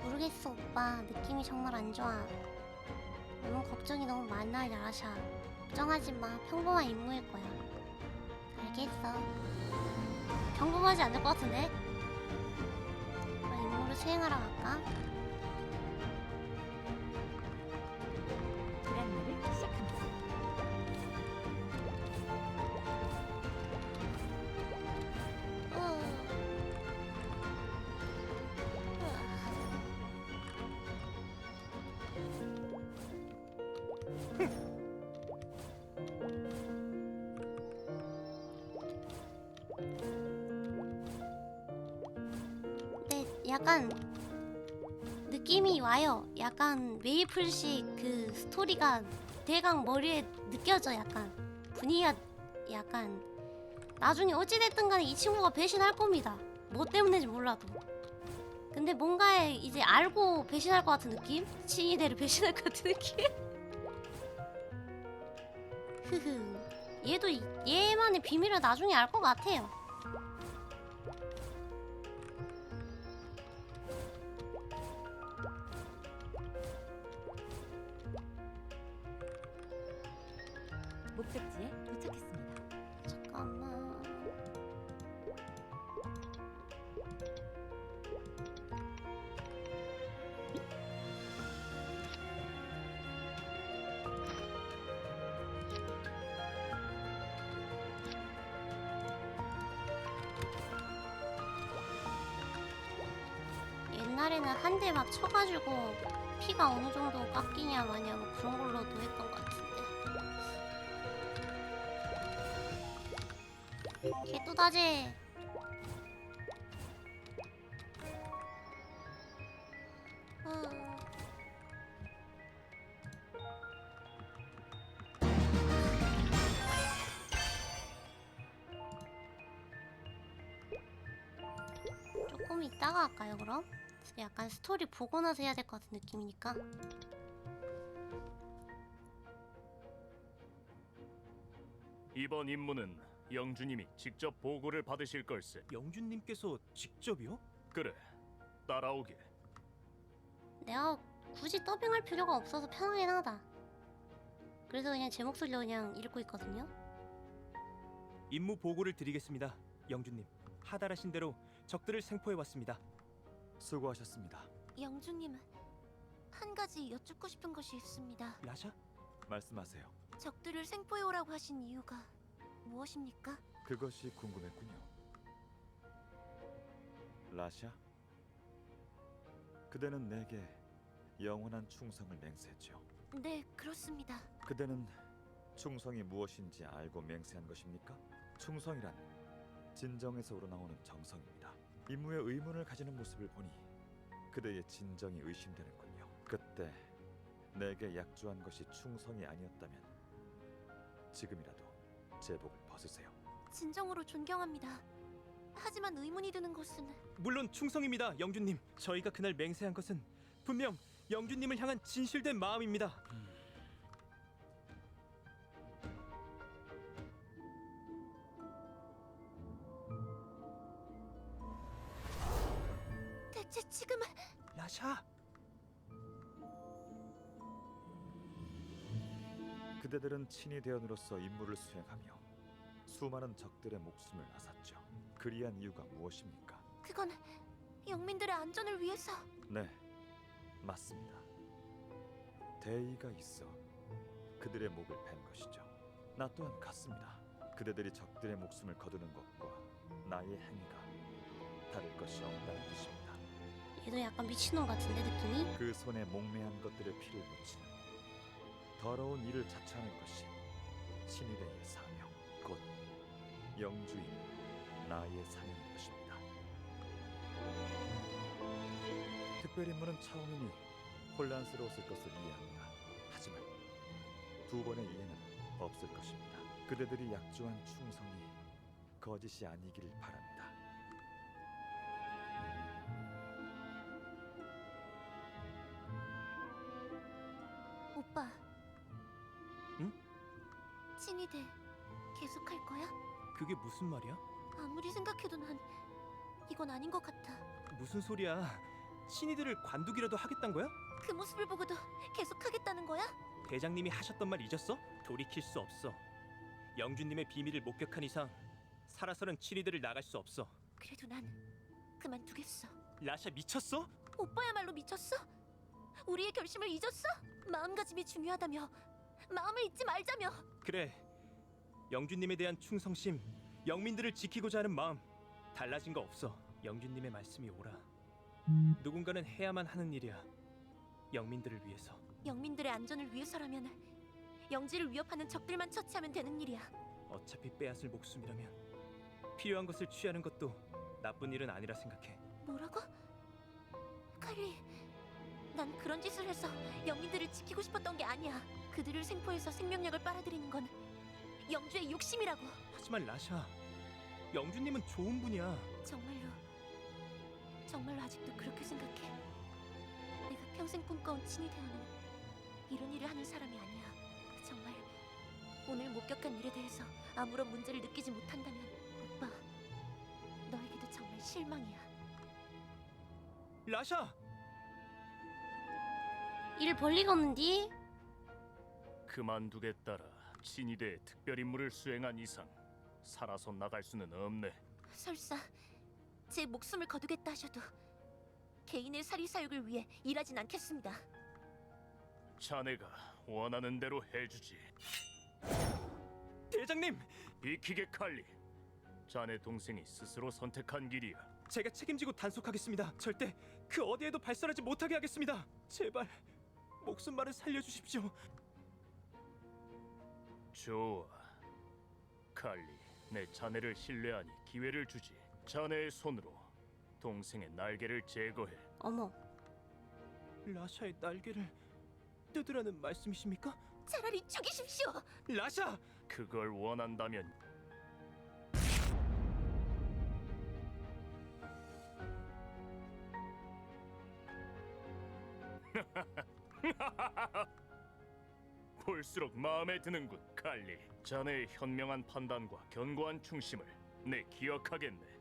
모르겠어, 오빠. 느낌이 정말 안 좋아. 너무 걱정이 너무 많아, 라샤. 걱정하지 마. 평범한 임무일 거야. 알겠어. 평범하지 않을 것 같은데? 그럼 임무를 수행하러 갈까? 길 안내를 시작합니다. 네, 약간 느낌이 와요. 약간 메이플식 그 스토리가 대강 머리에 느껴져. 약간 분위기가 약간 나중에 어찌됐든 간에 이 친구가 배신할 겁니다. 뭐 때문인지 몰라도. 근데 뭔가 이제 알고 배신할 것 같은 느낌? 신이대를 배신할 것 같은 느낌? 흐흐. 얘도 얘만의 비밀을 나중에 알 것 같아요. 목적지에 도착했습니다. 잠깐만. 옛날에는 한 대 막 쳐가지고 피가 어느 정도 깎이냐 마냐 뭐 그런 걸로도 했던 것 같은데. 개또다제. 조금 이따가 할까요 그럼? 약간 스토리 보고 나서 해야 될 것 같은 느낌이니까. 이번 임무는 영주님이 직접 보고를 받으실 걸세. 영준님께서 직접이요? 그래, 따라오게. 내가 굳이 더빙할 필요가 없어서 편하긴 하다. 그래서 그냥 제 목소리로 그냥 읽고 있거든요. 임무 보고를 드리겠습니다. 영준님, 하달하신 대로 적들을 생포해 왔습니다. 수고하셨습니다. 영주님, 한 가지 여쭙고 싶은 것이 있습니다. 라샤? 말씀하세요. 적들을 생포해오라고 하신 이유가 무엇입니까? 그것이 궁금했군요. 라샤? 그대는 내게 영원한 충성을 맹세했죠. 네, 그렇습니다. 그대는 충성이 무엇인지 알고 맹세한 것입니까? 충성이란 진정에서 우러나오는 정성입니다. 임무에 의문을 가지는 모습을 보니 그대의 진정이 의심되는군요. 그때 내게 약조한 것이 충성이 아니었다면 지금이라도 제복을 벗으세요. 진정으로 존경합니다. 하지만 의문이 드는 것은 물론 충성입니다, 영준님. 저희가 그날 맹세한 것은 분명 영준님을 향한 진실된 마음입니다. 대체 지금은 라샤! 그대들은 친위 대원으로서 임무를 수행하며 수많은 적들의 목숨을 앗았죠. 그리한 이유가 무엇입니까? 그건 영민들의 안전을 위해서. 네, 맞습니다. 대의가 있어 그들의 목을 벤 것이죠. 나 또한 같습니다. 그대들이 적들의 목숨을 거두는 것과 나의 행위가 다를 것이 없다는 뜻입니다. 얘도 약간 미친놈 같은데 느낌이? 그 손에 목매한 것들의 피를 묻히는 더러운 일을 자처하는 것이 신의대의 사명, 곧 영주인 나의 사명인 것입니다. 특별임무는 처음이니 혼란스러웠을 것을 이해합니다. 하지만 두 번의 이해는 없을 것입니다. 그대들이 약조한 충성이 거짓이 아니기를 바랍니다. 오빠. 응? 친위대 계속할 거야? 그게 무슨 말이야? 아무리 생각해도 난 이건 아닌 것 같아. 무슨 소리야? 신이들을 관두기라도 하겠단 거야? 그 모습을 보고도 계속하겠다는 거야? 대장님이 하셨던 말 잊었어? 돌이킬 수 없어. 영준님의 비밀을 목격한 이상 살아서는 친이들을 나갈 수 없어. 그래도 난 그만두겠어. 라샤 미쳤어? 오빠야말로 미쳤어? 우리의 결심을 잊었어? 마음가짐이 중요하다며. 마음을 잊지 말자며. 그래. 영준님에 대한 충성심, 영민들을 지키고자 하는 마음 달라진 거 없어. 영준님의 말씀이 옳아. 누군가는 해야만 하는 일이야. 영민들을 위해서. 영민들의 안전을 위해서라면 영지를 위협하는 적들만 처치하면 되는 일이야. 어차피 빼앗을 목숨이라면 필요한 것을 취하는 것도 나쁜 일은 아니라 생각해. 뭐라고? 칼리, 난 그런 짓을 해서 영민들을 지키고 싶었던 게 아니야. 그들을 생포해서 생명력을 빨아들이는 건 영주의 욕심이라고. 하지만 라샤, 영준님은 좋은 분이야. 정말로 아직도 그렇게 생각해. 내가 평생 꿈꿔온 친위대원은 이런 일을 하는 사람이 아니야. 정말 오늘 목격한 일에 대해서 아무런 문제를 느끼지 못한다면 오빠, 너에게도 정말 실망이야. 라샤! 일 볼 리가 없는디? 그만두겠다라. 친위대의 특별 임무를 수행한 이상 살아서 나갈 수는 없네. 설사 제 목숨을 거두겠다 하셔도 개인의 사리사욕을 위해 일하진 않겠습니다. 자네가 원하는 대로 해주지. 대장님! 비키게 칼리. 자네 동생이 스스로 선택한 길이야. 제가 책임지고 단속하겠습니다. 절대 그 어디에도 발설하지 못하게 하겠습니다. 제발 목숨만은 살려주십시오. 좋아. 칼리, 내 자네를 신뢰하니 기회를 주지. 자네의 손으로 동생의 날개를 제거해. 어머, 라샤의 날개를 뜯으라는 말씀이십니까? 차라리 죽이십시오. 라샤! 그걸 원한다면 볼수록 마음에 드는군, 칼리. 자네의 현명한 판단과 견고한 충심을 내 기억하겠네.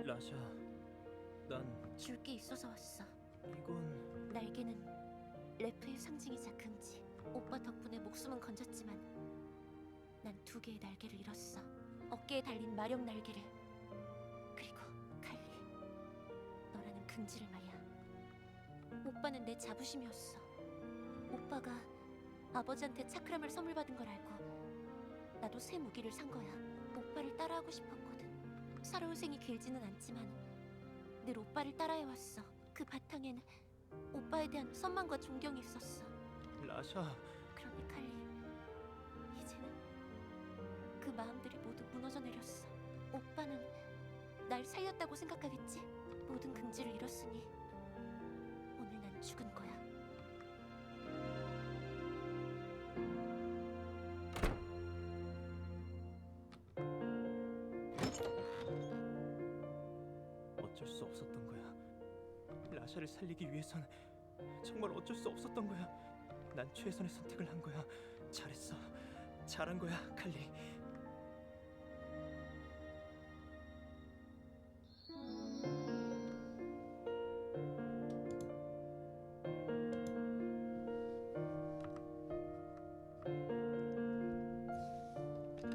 라샤, 난 줄 게 있어서 왔어. 이건 날개는 래프의 상징이자 금지. 오빠 덕분에 목숨은 건졌지만 난 2개의 날개를 잃었어. 어깨에 달린 마력 날개를. 그리고 칼리, 너라는 긍지를 말이야. 오빠는 내 자부심이었어. 오빠가 아버지한테 차크람을 선물 받은 걸 알고 나도 새 무기를 산 거야. 오빠를 따라하고 싶었거든. 살아올 생이 길지는 않지만 늘 오빠를 따라해왔어. 그 바탕엔 오빠에 대한 선망과 존경이 있었어. 라샤, 그런데 칼리, 이제는 그 마음들이 모두 무너져 내렸어. 오빠는 날 살렸다고 생각하겠지? 모든 긍지를 잃었으니 오늘 난 죽은 거야. 어쩔 수 없었던 거야. 라샤를 살리기 위해선 정말 어쩔 수 없었던 거야. 난 최선의 선택을 한 거야. 잘했어. 잘한 거야, 칼리.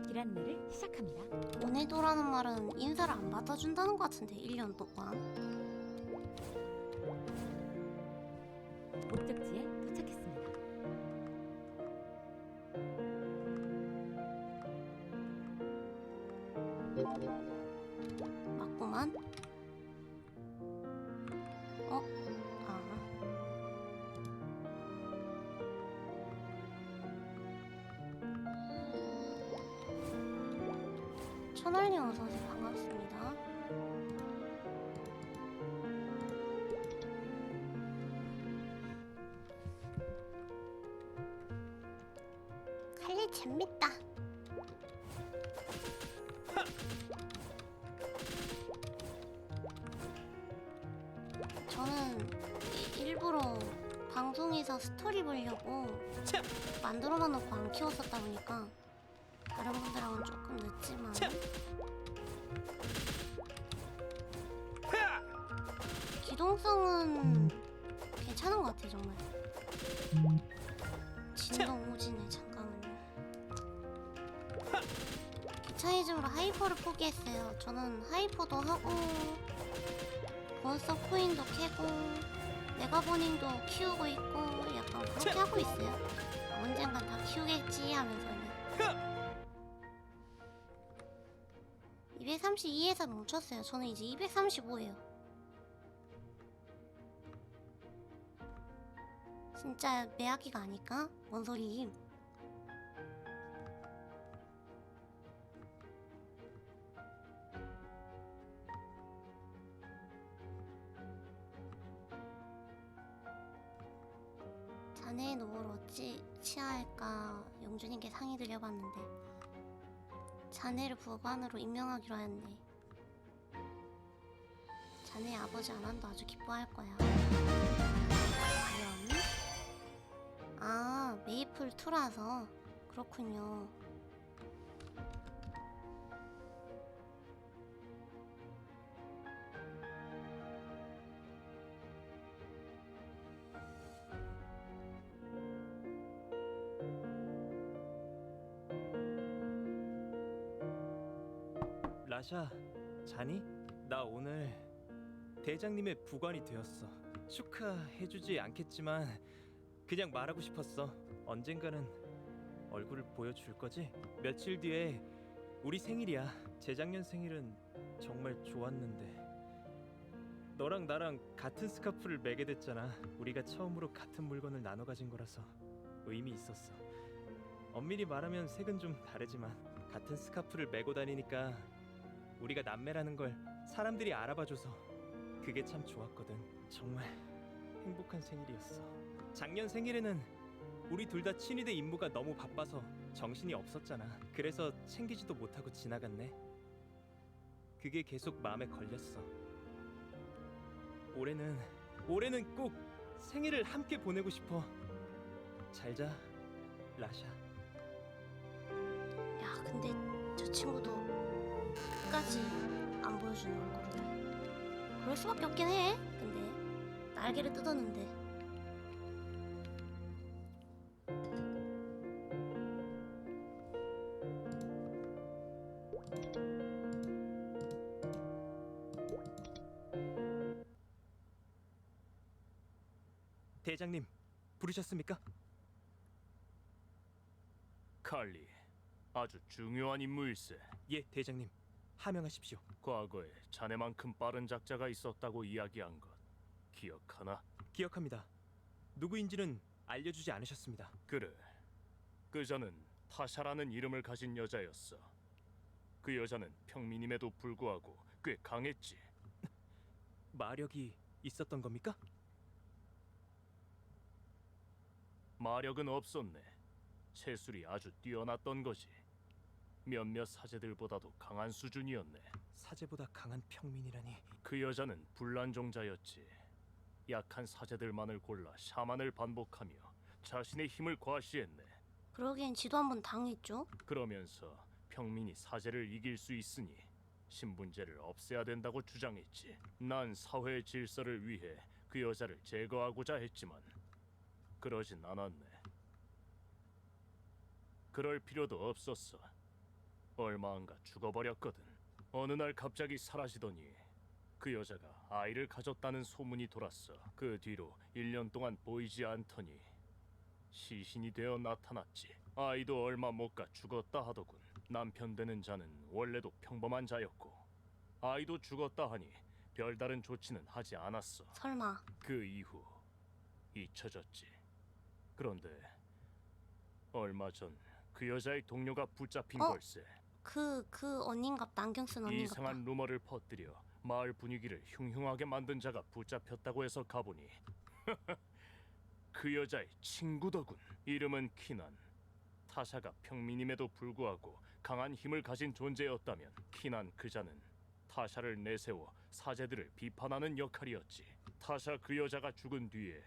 기란내를 시작합니다. 오네도라는 말은 인사를 안 받아준다는 것 같은데 1년 동안. 목적지에 도착했습니다. 맞구만. 아. 천알님 어서오세요. 반갑습니다. 칼리 재밌다. 저는 일부러 방송에서 스토리 보려고 만들어만 놓고 안 키웠었다 보니까 다른 분들하고는 조금 늦지만 기동성은 괜찮은 것 같아요. 정말 진동 오지네. 잠깐만요. 기차이즘으로 하이퍼를 포기했어요. 저는 하이퍼도 하고 몬스터 코인도 캐고 메가버닝도 키우고 있고 약간 그렇게 하고 있어요. 언젠간 다 키우겠지 하면서는 232에서 멈췄어요. 저는 이제 235예요. 진짜 매학기가 아닐까? 뭔 소리? 자네의 노를 어찌 취하할까 영준님께 상의 드려봤는데 자네를 부관으로 임명하기로 하였네. 자네의 아버지 아난도 아주 기뻐할 거야. 과연? 아, 메이플 2라서 그렇군요. 라샤, 자니? 나 오늘 대장님의 부관이 되었어. 축하해주지 않겠지만 그냥 말하고 싶었어. 언젠가는 얼굴을 보여줄 거지? 며칠 뒤에 우리 생일이야. 재작년 생일은 정말 좋았는데 너랑 나랑 같은 스카프를 매게 됐잖아. 우리가 처음으로 같은 물건을 나눠 가진 거라서 의미 있었어. 엄밀히 말하면 색은 좀 다르지만 같은 스카프를 메고 다니니까 우리가 남매라는 걸 사람들이 알아봐줘서 그게 참 좋았거든. 정말 행복한 생일이었어. 작년 생일에는 우리 둘 다 친위대 임무가 너무 바빠서 정신이 없었잖아. 그래서 챙기지도 못하고 지나갔네. 그게 계속 마음에 걸렸어. 올해는 꼭 생일을 함께 보내고 싶어. 잘 자, 라샤. 야, 근데 저 친구도 끝까지 안 보여주는 얼굴을. 그럴 수밖에 없긴 해. 근데 날개를 뜯었는데. 대장님, 부르셨습니까? 칼리, 아주 중요한 임무일세. 예, 대장님. 하명하십시오. 과거에 자네만큼 빠른 작자가 있었다고 이야기한 것 기억하나? 기억합니다. 누구인지는 알려주지 않으셨습니다. 그래, 그자는 타샤라는 이름을 가진 여자였어. 그 여자는 평민임에도 불구하고 꽤 강했지. 마력이 있었던 겁니까? 마력은 없었네. 체술이 아주 뛰어났던 거지. 몇몇 사제들보다도 강한 수준이었네. 사제보다 강한 평민이라니. 그 여자는 불란종자였지. 약한 사제들만을 골라 샤만을 반복하며 자신의 힘을 과시했네. 그러기엔 지도 한번 당했죠. 그러면서 평민이 사제를 이길 수 있으니 신분제를 없애야 된다고 주장했지. 난 사회의 질서를 위해 그 여자를 제거하고자 했지만 그러진 않았네. 그럴 필요도 없었어. 얼마 안가 죽어버렸거든. 어느 날 갑자기 사라지더니 그 여자가 아이를 가졌다는 소문이 돌았어. 그 뒤로 1년 동안 보이지 않더니 시신이 되어 나타났지. 아이도 얼마 못 가 죽었다 하더군. 남편 되는 자는 원래도 평범한 자였고 아이도 죽었다 하니 별다른 조치는 하지 않았어. 설마. 그 이후 잊혀졌지. 그런데 얼마 전 그 여자의 동료가 붙잡힌 걸세. 그 언니인갑다. 안경 쓴 언니인갑다. 이상한 루머를 퍼뜨려 마을 분위기를 흉흉하게 만든 자가 붙잡혔다고 해서 가보니 그 여자의 친구더군. 이름은 키난. 타샤가 평민임에도 불구하고 강한 힘을 가진 존재였다면 키난 그자는 타샤를 내세워 사제들을 비판하는 역할이었지. 타샤 그 여자가 죽은 뒤에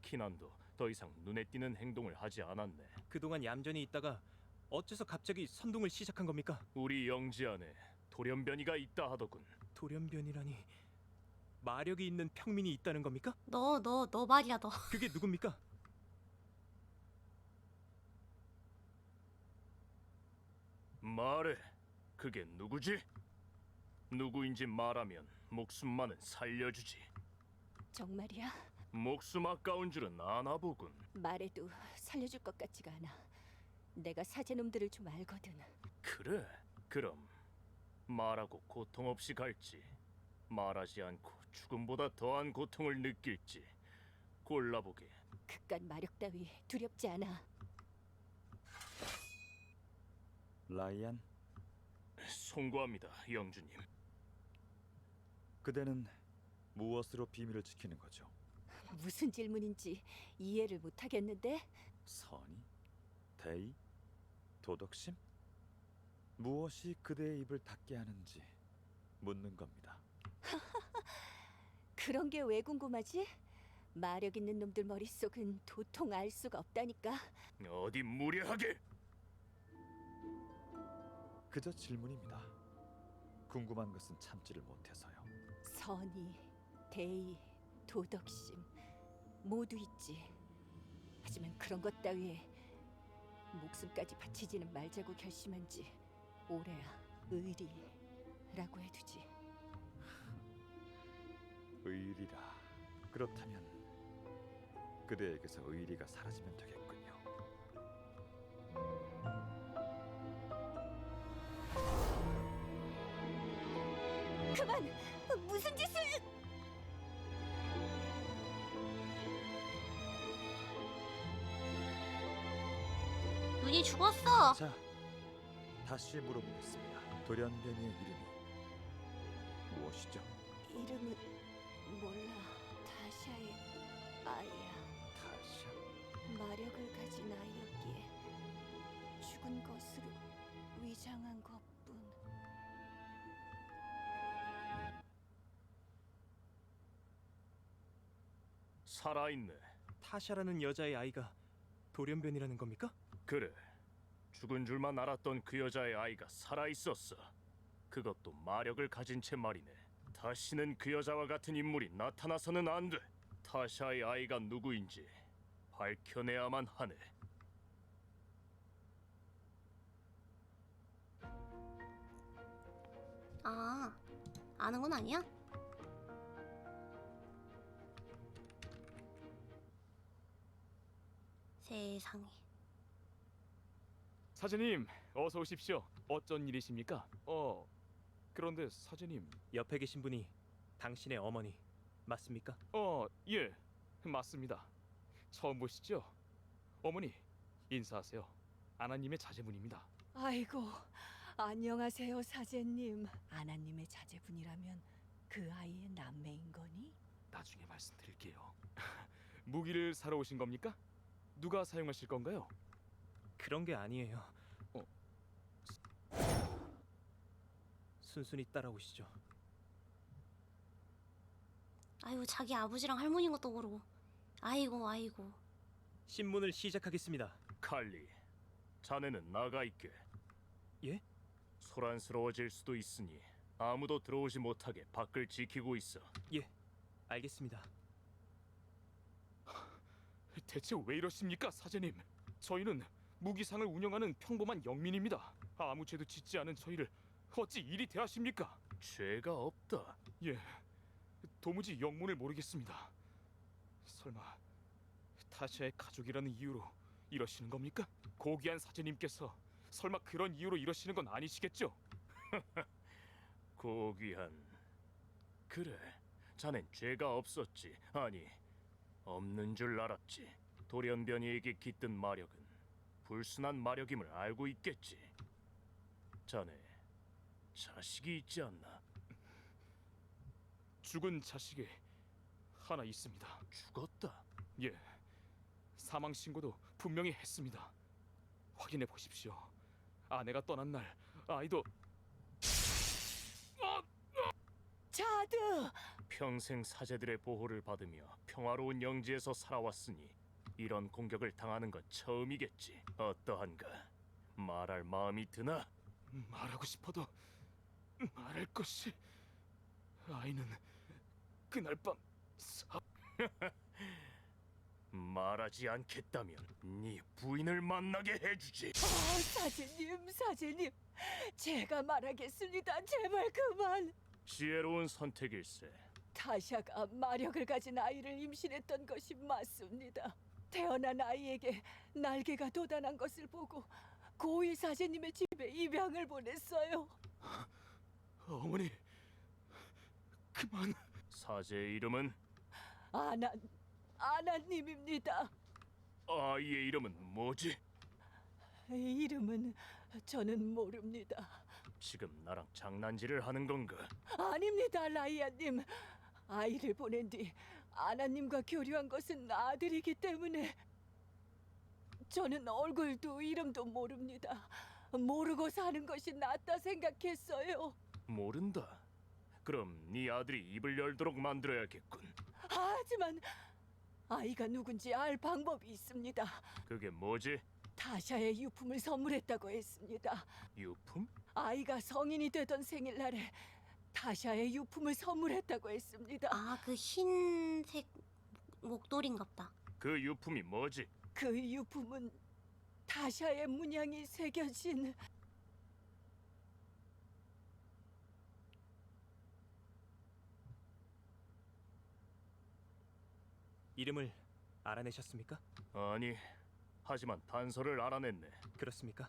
키난도 더 이상 눈에 띄는 행동을 하지 않았네. 그동안 얌전히 있다가 어째서 갑자기 선동을 시작한 겁니까? 우리 영지 안에 돌연변이가 있다 하더군. 돌연변이라니. 마력이 있는 평민이 있다는 겁니까? 너 말이야 너. 그게 누굽니까? 말해. 그게 누구지? 누구인지 말하면 목숨만은 살려주지. 정말이야? 목숨 아까운 줄은 아나 보군. 말해도 살려줄 것 같지가 않아. 내가 사제놈들을 좀 알거든. 그래? 그럼 말하고 고통 없이 갈지, 말하지 않고 죽음보다 더한 고통을 느낄지 골라보게. 그깟 마력 따위 두렵지 않아. 라이안, 송구합니다, 영주님. 그대는 무엇으로 비밀을 지키는 거죠? 무슨 질문인지 이해를 못하겠는데? 선의? 대의? 도덕심? 무엇이 그대의 입을 닫게 하는지 묻는 겁니다. 그런 게 왜 궁금하지? 마력 있는 놈들 머릿속은 도통 알 수가 없다니까. 어디 무례하게! 그저 질문입니다. 궁금한 것은 참지를 못해서요. 선의, 대의, 도덕심 모두 있지. 하지만 그런 것 따위에 목숨까지 바치지는 말자고 결심한 지 오래야. 의리, 라고 해두지. 의리라. 그렇다면 그대에게서 의리가 사라지면 되겠군요. 그만! 무슨 짓을! 눈이 죽었어. 자, 다시 물어보겠습니다. 돌연변이의 이름이 무엇이죠? 이름은 몰라. 타샤의 아이야. 타샤? 마력을 가진 아이였기에 죽은 것으로 위장한 것뿐. 살아있네. 타샤라는 여자의 아이가 돌연변이라는 겁니까? 그래. 죽은 줄만 알았던 그 여자의 아이가 살아있었어. 그것도 마력을 가진 채 말이네. 다시는 그 여자와 같은 인물이 나타나서는 안 돼. 타샤의 아이가 누구인지 밝혀내야만 하네. 아, 아는 건 아니야? 세상에. 사제님, 어서 오십시오. 어쩐 일이십니까? 그런데 사제님, 옆에 계신 분이 당신의 어머니 맞습니까? 예, 맞습니다. 처음 보시죠? 어머니, 인사하세요. 아나님의 자제분입니다. 아이고, 안녕하세요, 사제님. 아나님의 자제분이라면 그 아이의 남매인 거니? 나중에 말씀드릴게요. 무기를 사러 오신 겁니까? 누가 사용하실 건가요? 그런 게 아니에요. 순순히 따라오시죠. 아이고, 자기 아버지랑 할머니인 것도 모르고. 아이고, 아이고. 신문을 시작하겠습니다. 칼리, 자네는 나가 있게. 예? 소란스러워질 수도 있으니 아무도 들어오지 못하게 밖을 지키고 있어. 예, 알겠습니다. 대체 왜 이러십니까, 사제님? 저희는 무기상을 운영하는 평범한 영민입니다. 아무 죄도 짓지 않은 저희를 어찌 이리 대하십니까? 죄가 없다. 예, 도무지 영문을 모르겠습니다. 설마 타샤의 가족이라는 이유로 이러시는 겁니까? 고귀한 사제님께서 설마 그런 이유로 이러시는 건 아니시겠죠? 고귀한. 그래, 자넨 죄가 없었지. 아니, 없는 줄 알았지. 돌연변이에게 깃든 마력은 불순한 마력임을 알고 있겠지. 자네 자식이 있지 않나? 죽은 자식이 하나 있습니다. 죽었다. 예, 사망 신고도 분명히 했습니다. 확인해 보십시오. 아내가 떠난 날 아이도 자드! 평생 사제들의 보호를 받으며 평화로운 영지에서 살아왔으니 이런 공격을 당하는 건 처음이겠지. 어떠한가? 말할 마음이 드나? 말하고 싶어도 말할 것이 아이는 그날 밤 말하지 않겠다면 네 부인을 만나게 해주지. 사제님, 사제님. 제가 말하겠습니다. 제발 그만. 지혜로운 선택일세. 타샤가 마력을 가진 아이를 임신했던 것이 맞습니다. 태어난 아이에게 날개가 돋아난 것을 보고 고위 사제님의 집에 입양을 보냈어요. 어머니 그만. 사제의 이름은? 아나님입니다. 아이의 이름은 뭐지? 이름은 저는 모릅니다. 지금 나랑 장난질을 하는 건가? 아닙니다, 라이아님. 아이를 보낸 뒤 아나님과 교류한 것은 아들이기 때문에 저는 얼굴도 이름도 모릅니다. 모르고 사는 것이 낫다 생각했어요. 모른다. 그럼 네 아들이 입을 열도록 만들어야겠군. 하지만 아이가 누군지 알 방법이 있습니다. 그게 뭐지? 타샤의 유품을 선물했다고 했습니다. 유품? 아이가 성인이 되던 생일날에 타샤의 유품을 선물했다고 했습니다. 아, 그 흰색 목도리인갑다. 그 유품이 뭐지? 그 유품은 타샤의 문양이 새겨진 이름을 알아내셨습니까? 아니, 하지만 단서를 알아냈네. 그렇습니까?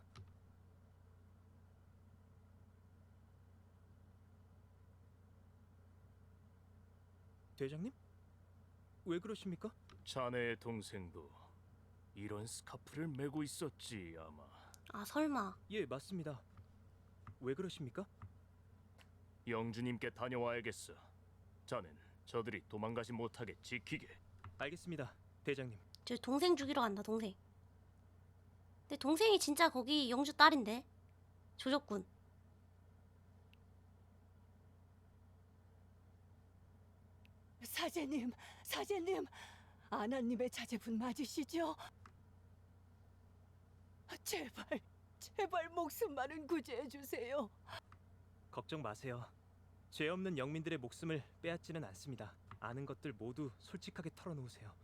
대장님? 왜 그러십니까? 자네의 동생도 이런 스카프를 메고 있었지 아마. 아 설마. 예, 맞습니다. 왜 그러십니까? 영주님께 다녀와야겠어. 자넨 저들이 도망가지 못하게 지키게. 알겠습니다, 대장님. 저 동생 죽이러 간다 동생. 근데 동생이 진짜 거기 영주 딸인데. 조졌군. 사제님, 사제님, 아나님의 자제분 맞으시죠? 제발, 제발 목숨만은 구제해 주세요. 걱정 마세요. 죄 없는 영민들의 목숨을 빼앗지는 않습니다. 아는 것들 모두 솔직하게 털어놓으세요.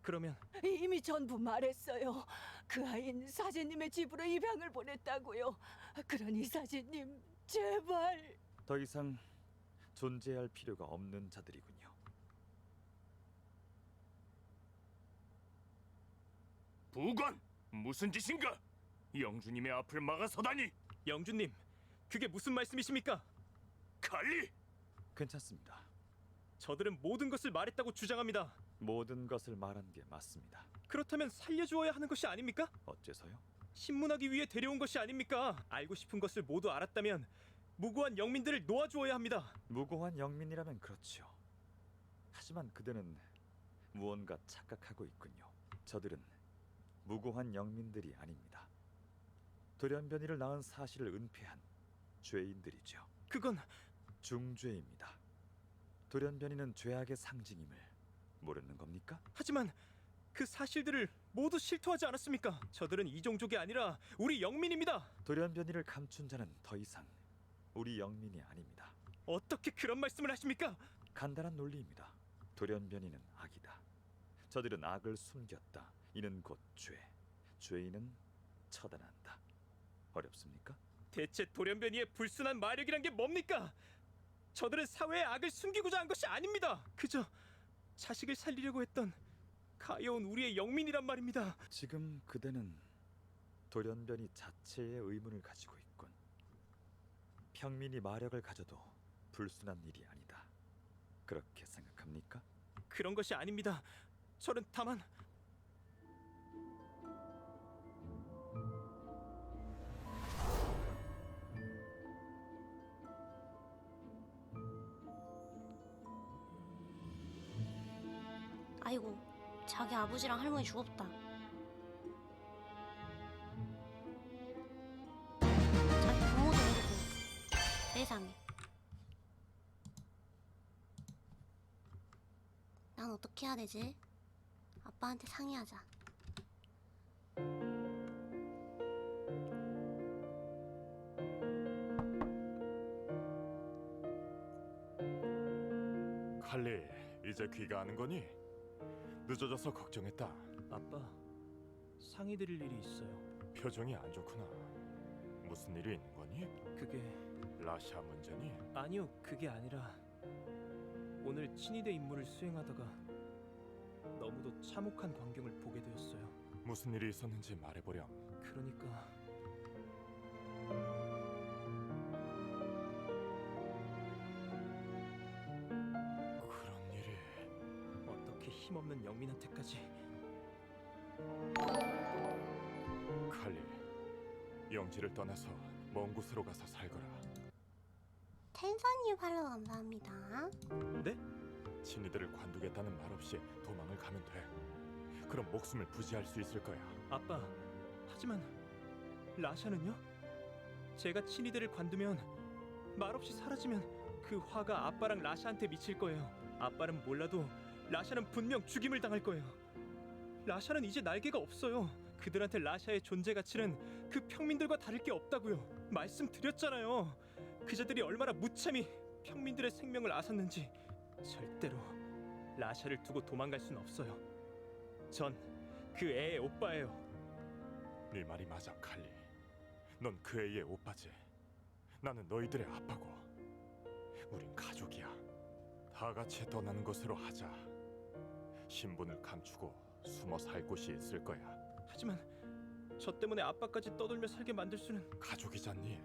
그러면 이미 전부 말했어요. 그 아이는 사제님의 집으로 입양을 보냈다고요. 그러니 사제님, 제발. 더 이상 존재할 필요가 없는 자들이군요. 부관! 무슨 짓인가? 영주님의 앞을 막아서다니! 영주님, 그게 무슨 말씀이십니까? 칼리! 괜찮습니다. 저들은 모든 것을 말했다고 주장합니다. 모든 것을 말한 게 맞습니다. 그렇다면 살려주어야 하는 것이 아닙니까? 어째서요? 신문하기 위해 데려온 것이 아닙니까? 알고 싶은 것을 모두 알았다면 무고한 영민들을 놓아주어야 합니다. 무고한 영민이라면 그렇죠. 하지만 그대는 무언가 착각하고 있군요. 저들은 무고한 영민들이 아닙니다. 돌연변이를 낳은 사실을 은폐한 죄인들이죠. 그건 중죄입니다. 돌연변이는 죄악의 상징임을 모르는 겁니까? 하지만 그 사실들을 모두 실토하지 않았습니까? 저들은 이종족이 아니라 우리 영민입니다. 돌연변이를 감춘 자는 더 이상 우리 영민이 아닙니다. 어떻게 그런 말씀을 하십니까? 간단한 논리입니다. 돌연변이는 악이다. 저들은 악을 숨겼다. 이는 곧 죄. 죄인은 처단한다. 어렵습니까? 대체 돌연변이의 불순한 마력이란 게 뭡니까? 저들은 사회의 악을 숨기고자 한 것이 아닙니다. 그저 자식을 살리려고 했던 가여운 우리의 영민이란 말입니다. 지금 그대는 돌연변이 자체의 의문을 가지고 있군. 평민이 마력을 가져도 불순한 일이 아니다. 그렇게 생각합니까? 그런 것이 아닙니다. 저는 다만 아이고 자기 아버지랑 할머니 죽었다. 자기 부모도 모르고. 세상에. 난 어떻게 해야 되지? 아빠한테 상의하자. 칼리, 이제 귀가하는 거니? 늦어져서 걱정했다. 아빠, 상의 드릴 일이 있어요. 표정이 안 좋구나. 무슨 일이 있는 거니? 그게 라시아 문제니? 아니요, 그게 아니라 오늘 친위대 임무를 수행하다가 너무도 참혹한 광경을 보게 되었어요. 무슨 일이 있었는지 말해보렴. 그러니까 그런 일이... 어떻게 힘없는 영민한테까지. 칼리, 영지를 떠나서 먼 곳으로 가서 살거라. 텐사님 팔로우 감사합니다. 네? 친이들을 관두겠다는 말 없이 도망을 가면 돼. 그럼 목숨을 부지할 수 있을 거야. 아빠, 하지만 라샤는요? 제가 친위대를 관두면 말없이 사라지면 그 화가 아빠랑 라샤한테 미칠 거예요. 아빠는 몰라도 라샤는 분명 죽임을 당할 거예요. 라샤는 이제 날개가 없어요. 그들한테 라샤의 존재 가치는 그 평민들과 다를 게 없다고요. 말씀드렸잖아요. 그자들이 얼마나 무참히 평민들의 생명을 앗았는지. 절대로 라샤를 두고 도망갈 순 없어요. 전 그 애의 오빠예요. 네 말이 맞아, 칼리. 넌 그 애의 오빠지. 나는 너희들의 아빠고. 우린 가족이야. 다 같이 떠나는 것으로 하자. 신분을 감추고 숨어 살 곳이 있을 거야. 하지만 저 때문에 아빠까지 떠돌며 살게 만들 수는. 가족이잖니.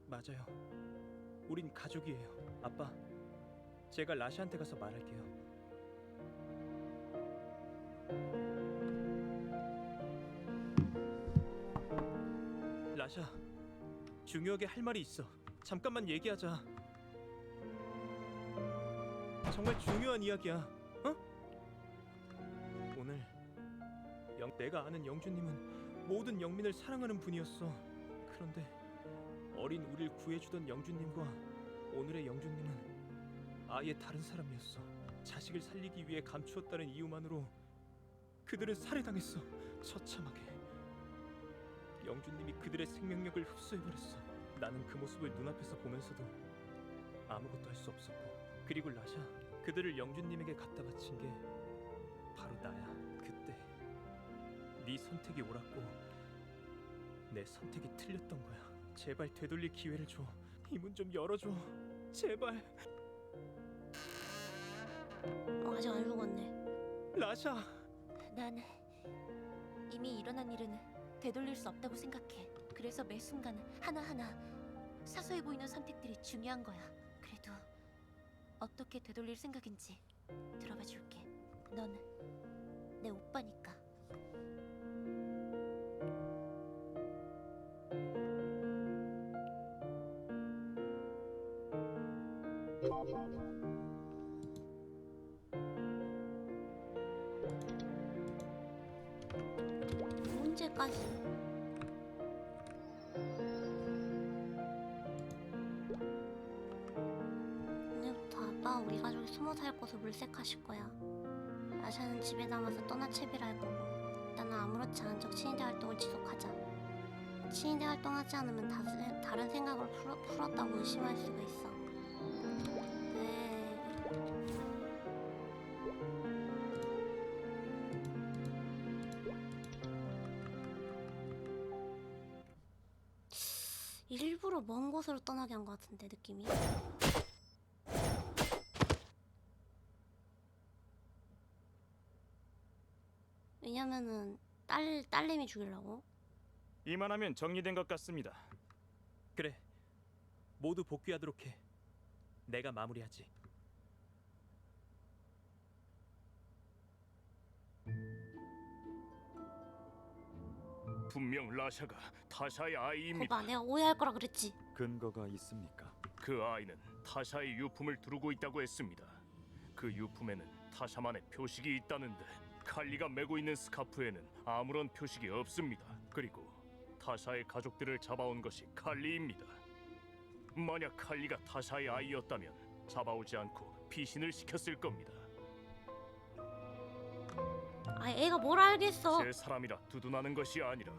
맞아요. 우린 가족이에요. 아빠, 제가 라샤한테 가서 말할게요. 라샤, 중요하게 할 말이 있어. 잠깐만 얘기하자. 정말 중요한 이야기야. 어? 오늘 내가 아는 영주님은 모든 영민을 사랑하는 분이었어. 그런데 어린 우릴 구해주던 영주님과 오늘의 영주님은 아예 다른 사람이었어. 자식을 살리기 위해 감추었다는 이유만으로 그들은 살해당했어. 처참하게. 영주님이 그들의 생명력을 흡수해버렸어. 나는 그 모습을 눈앞에서 보면서도 아무것도 할 수 없었고. 그리고 라샤, 그들을 영주님에게 갖다 바친 게 바로 나야. 그때 네 선택이 옳았고 내 선택이 틀렸던 거야. 제발 되돌릴 기회를 줘. 이 문 좀 열어줘. 제발. 아직 안 죽었네. 라샤. 난 이미 일어난 일은 되돌릴 수 없다고 생각해. 그래서 매 순간 하나하나 사소해 보이는 선택들이 중요한 거야. 그래도 어떻게 되돌릴 생각인지 들어봐 줄게. 넌 내 오빠니까. 언제까지? 오늘부터 아빠와 우리 가족이 숨어 살 곳을 물색하실 거야. 라샤는 집에 남아서 떠나 채비를 할 거고, 나는 아무렇지 않은 척 친위대 활동을 지속하자. 친위대 활동하지 않으면 다른 생각을 풀었다고 의심할 수가 있어. 네. 일부러 먼 곳으로 떠나게 한 것 같은데 느낌이. 왜냐면은 딸내미 죽이려고. 이만하면 정리된 것 같습니다. 그래. 모두 복귀하도록 해. 내가 마무리하지. 분명 라샤가 타샤의 아이입니다. 거봐, 내가 오해할 거라 그랬지. 근거가 있습니까? 그 아이는 타샤의 유품을 두르고 있다고 했습니다. 그 유품에는 타샤만의 표식이 있다는데 칼리가 메고 있는 스카프에는 아무런 표식이 없습니다. 그리고 타샤의 가족들을 잡아온 것이 칼리입니다. 만약 칼리가 타샤의 아이였다면 잡아오지 않고 피신을 시켰을 겁니다. 아, 애가 뭘 알겠어. 제 사람이라 두둔하는 것이 아니라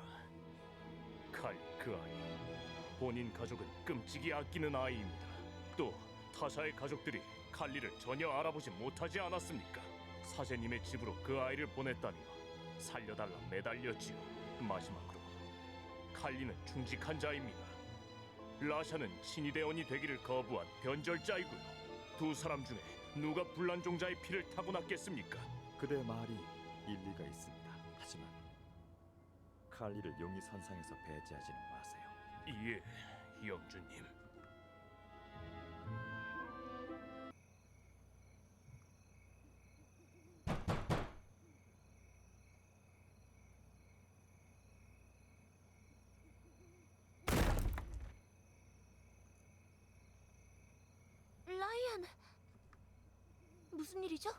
칼리 그 아이, 본인 가족은 끔찍이 아끼는 아이입니다. 또 타샤의 가족들이 칼리를 전혀 알아보지 못하지 않았습니까? 사제님의 집으로 그 아이를 보냈다며 살려달라 매달렸지요. 마지막으로 칼리는 충직한 자입니다. 라샤는 친위대원이 되기를 거부한 변절자이고요. 두 사람 중에 누가 불란종자의 피를 타고났겠습니까? 그대 말이 일리가 있습니다. 하지만 칼리를 용의 선상에서 배제하지는 마세요. 예, 영주님. 라이언, 무슨 일이죠?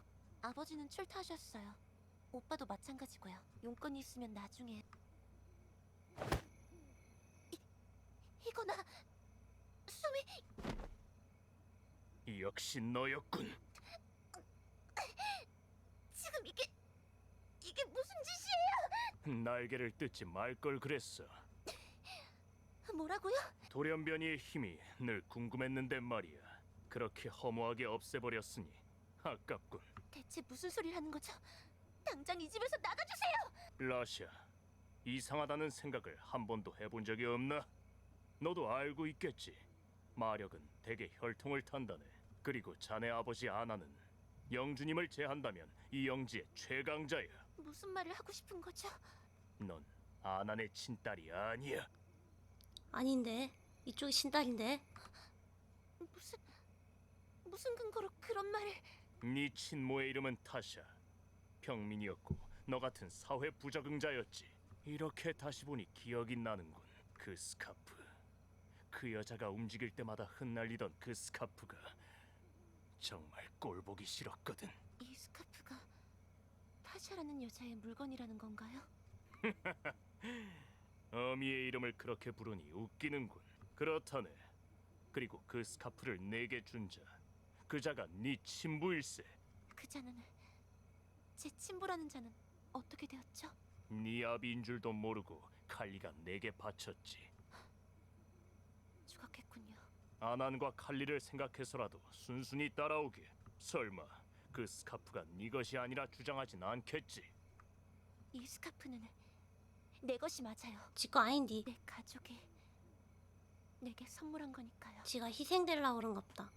아버지는 출타하셨어요. 오빠도 마찬가지고요. 용건이 있으면 나중에. 이거나 숨이. 역시 너였군. 지금 이게 무슨 짓이에요? 날개를 뜯지 말 걸 그랬어. 뭐라고요? 돌연변이의 힘이 늘 궁금했는데 말이야. 그렇게 허무하게 없애버렸으니 아깝군. 대체 무슨 소리를 하는 거죠? 당장 이 집에서 나가주세요! 라샤, 이상하다는 생각을 한 번도 해본 적이 없나? 너도 알고 있겠지. 마력은 대개 혈통을 탄다네. 그리고 자네 아버지 아나는 영주님을 제한다면 이 영지의 최강자야. 무슨 말을 하고 싶은 거죠? 넌 아난의 친딸이 아니야. 아닌데 이쪽이 신딸인데. 무슨 근거로 그런 말을? 네 친모의 이름은 타샤. 평민이었고 너 같은 사회 부적응자였지. 이렇게 다시 보니 기억이 나는군. 그 스카프. 그 여자가 움직일 때마다 흩날리던 그 스카프가 정말 꼴보기 싫었거든. 이 스카프가 타샤라는 여자의 물건이라는 건가요? 어미의 이름을 그렇게 부르니 웃기는군. 그렇다네. 그리고 그 스카프를 내게 준 자, 그 자가 네 친부일세. 그 자는 제 친부라는 자는 어떻게 되었죠? 네 아비인 줄도 모르고 칼리가 내게 바쳤지. 죽었겠군요. 아난과 칼리를 생각해서라도 순순히 따라오게. 설마 그 스카프가 네 것이 아니라 주장하진 않겠지? 이 스카프는 내 것이 맞아요. 지거 아닌디. 내 가족이 내게 선물한 거니까요. 지가 희생되려고 그런가 보다.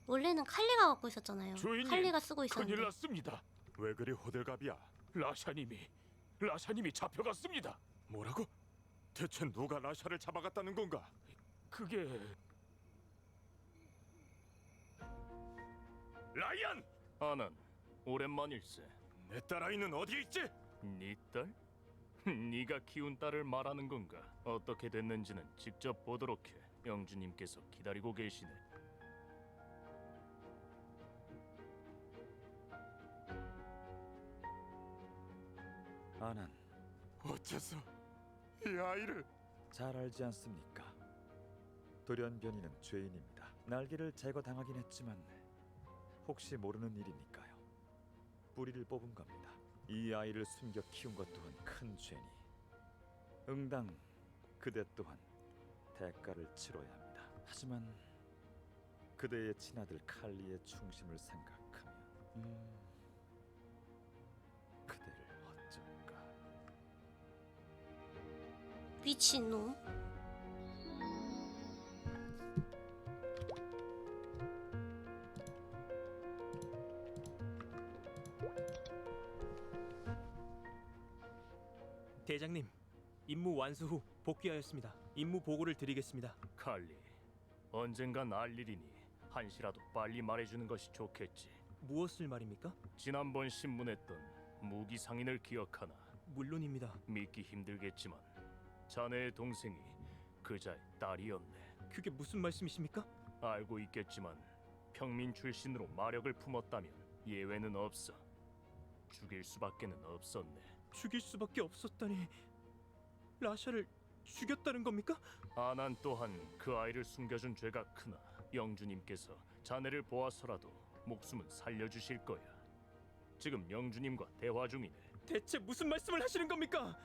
원래는 칼리가 갖고 있었잖아요. 주인님, 칼리가 쓰고 큰일 있었는데. 났습니다. 왜 그리 호들갑이야? 라샤님이 잡혀갔습니다. 뭐라고? 대체 누가 라샤를 잡아갔다는 건가? 그게 라이언! 아난, 오랜만일세. 내 딸아이는 어디 있지? 네 딸? 네가 키운 딸을 말하는 건가? 어떻게 됐는지는 직접 보도록 해. 영주님께서 기다리고 계시네. 아난, 어째서 이 아이를? 잘 알지 않습니까? 돌연변이는 죄인입니다. 날개를 제거당하긴 했지만 혹시 모르는 일이니까요. 뿌리를 뽑은 겁니다. 이 아이를 숨겨 키운 것 또한 큰 죄니 응당 그대 또한 대가를 치러야 합니다. 하지만 그대의 친아들 칼리의 충심을 생각하면 그대를 어쩔까? 미친놈. 대장님, 임무 완수 후 복귀하였습니다. 임무 보고를 드리겠습니다. 칼리, 언젠간 알 일이니 한시라도 빨리 말해주는 것이 좋겠지. 무엇을 말입니까? 지난번 신문했던 무기 상인을 기억하나? 물론입니다. 믿기 힘들겠지만 자네의 동생이 그자의 딸이었네. 그게 무슨 말씀이십니까? 알고 있겠지만 평민 출신으로 마력을 품었다면 예외는 없어. 죽일 수밖에는 없었네. 죽일 수밖에 없었다니 라샤를 죽였다는 겁니까? 아난 또한 그 아이를 숨겨준 죄가 크나 영주님께서 자네를 보아서라도 목숨은 살려주실 거야. 지금 영주님과 대화 중이네. 대체 무슨 말씀을 하시는 겁니까?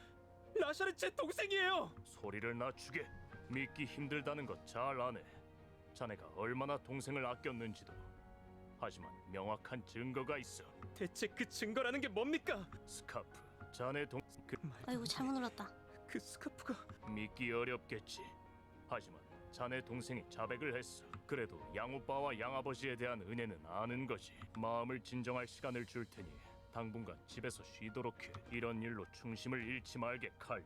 라샤는 제 동생이에요. 소리를 낮추게. 믿기 힘들다는 것 잘 아네. 자네가 얼마나 동생을 아꼈는지도. 하지만 명확한 증거가 있어. 대체 그 증거라는 게 뭡니까? 스카프. 자네 그 아이고 잘못 눌렀다. 그 스카프가 믿기 어렵겠지. 하지만 자네 동생이 자백을 했어. 그래도 양오빠와 양아버지에 대한 은혜는 아는 거지. 마음을 진정할 시간을 줄 테니 당분간 집에서 쉬도록 해. 이런 일로 중심을 잃지 말게, 칼리.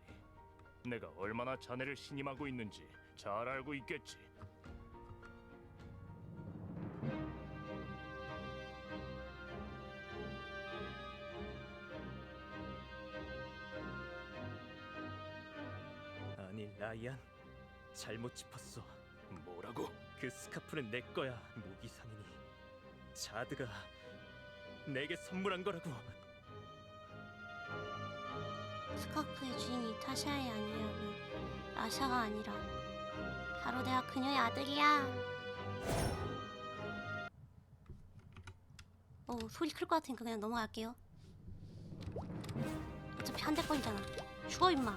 내가 얼마나 자네를 신임하고 있는지 잘 알고 있겠지. 아니 라이안, 잘못 짚었어. 뭐라고? 그 스카프는 내 거야. 무기 상인이 자드가 내게 선물한 거라고. 스카프의 주인이 타샤의 아니라면 라샤가 아니라 바로 내가 그녀의 아들이야. 소리 클 것 같으니까 그냥 넘어갈게요. 어차피 한 대권이잖아. 죽어 임마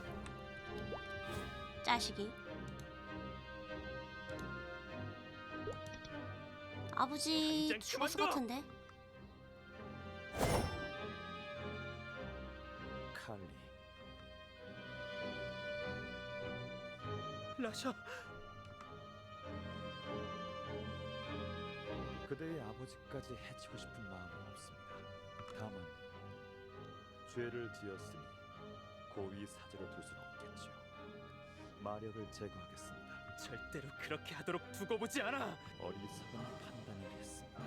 자식이. 아버지 당장 죽었을 그만둬! 것 같은데. 칼리, 라샤, 그대의 아버지까지 해치고 싶은 마음은 없습니다. 다만 죄를 지었으니 고위 사제로 둘 수는 없겠지요. 마력을 제거하겠습니다. 절대로 그렇게 하도록 두고 보지 않아. 어리석은 판단을 했습니다.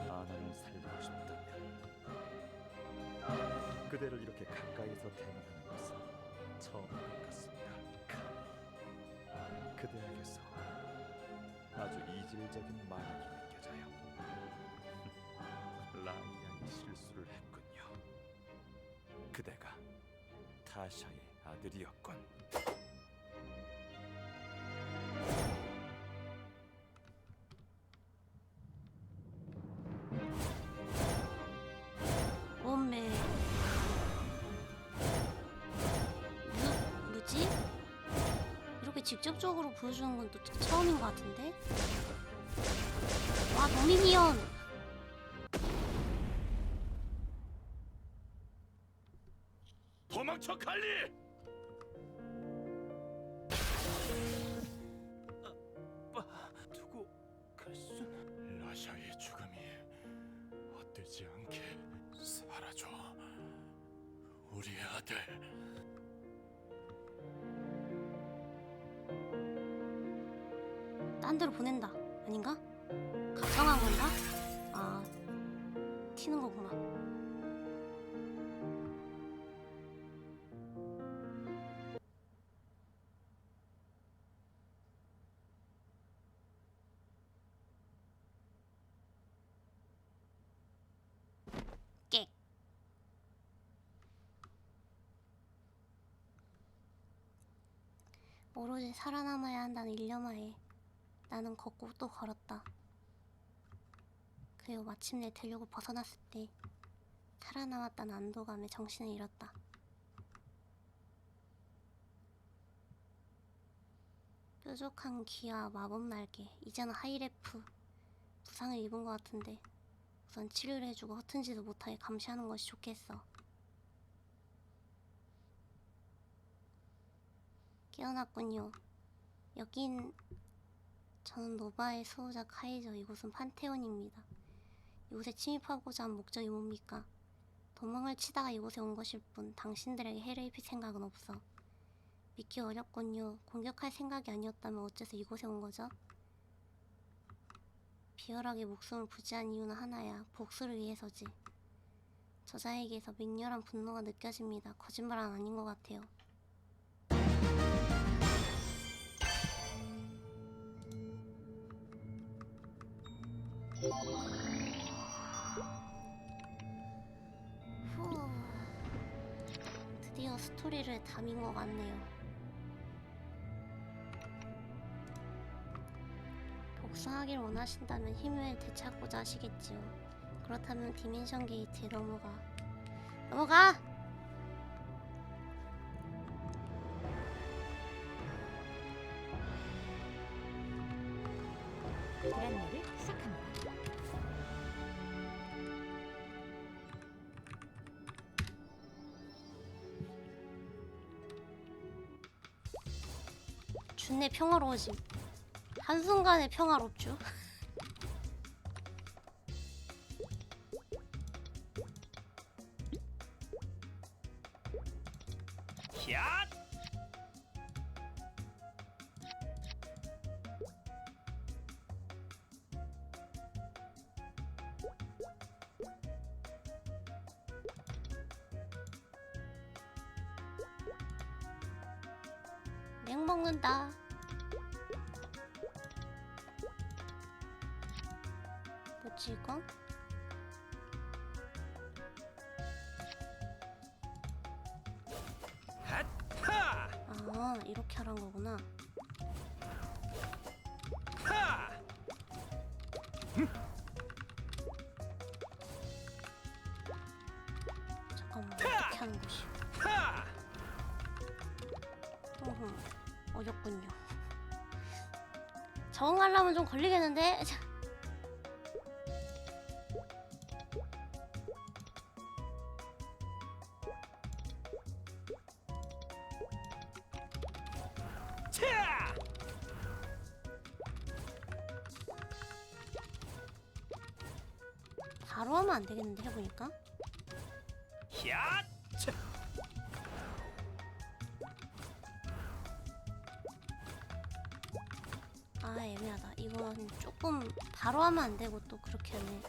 아나를 살리고 싶다면 그대를 이렇게 가까이서 대면하는 것은 처음인 것 같습니다. 그대에게서 아주 이질적인 마력이 느껴져요. 라이아이 실수를 했군요. 그대가 타샤의 아들이었군. 몸매 뭐지? 이렇게 직접적으로 보여주는 건 또 처음인 것 같은데? 와, 도미니언! 도망쳐 칼리! 두고 갈 순. 라샤의 죽음이 헛되지 않게 살아줘. 우리 아들. 딴 데로 보낸다. 아닌가? 각성한 건가? 아, 튀는 거구나. 깨. 오로지 살아남아야 한다는 일념하에 나는 걷고 또 걸었다. 그리고 마침내 대륙을 벗어났을 때 살아남았다는 안도감에 정신을 잃었다. 뾰족한 귀와 마법 날개, 이제는 하이레프. 부상을 입은 것 같은데 우선 치료를 해주고 허튼 짓을 못하게 감시하는 것이 좋겠어. 깨어났군요. 여긴... 저는 노바의 수호자 카이저, 이곳은 판테온입니다. 이곳에 침입하고자 한 목적이 뭡니까? 도망을 치다가 이곳에 온 것일 뿐 당신들에게 해를 입힐 생각은 없어. 믿기 어렵군요. 공격할 생각이 아니었다면 어째서 이곳에 온 거죠? 비열하게 목숨을 부지한 이유는 하나야. 복수를 위해서지. 저자에게서 맹렬한 분노가 느껴집니다. 거짓말은 아닌 것 같아요. 후... 드디어 스토리를 담인 것 같네요. 복수하길 원하신다면 힘을 되찾고자 하시겠지요. 그렇다면 디멘션 게이트에 넘어가! 드란나를 시작합니다. 준내 평화로워짐. 한순간에 평화롭죠. 야! 맥 먹는다. 뭐지 이거? 아, 이렇게 하란 거구나. 잠깐만, 어떻게 하는 것이? 어렵군요. 적응하려면 좀 걸리겠는데? 바로 하면 안 되겠는데 해보니까. 야! 아 애매하다. 이건 조금 바로 하면 안 되고 또 그렇게 하네.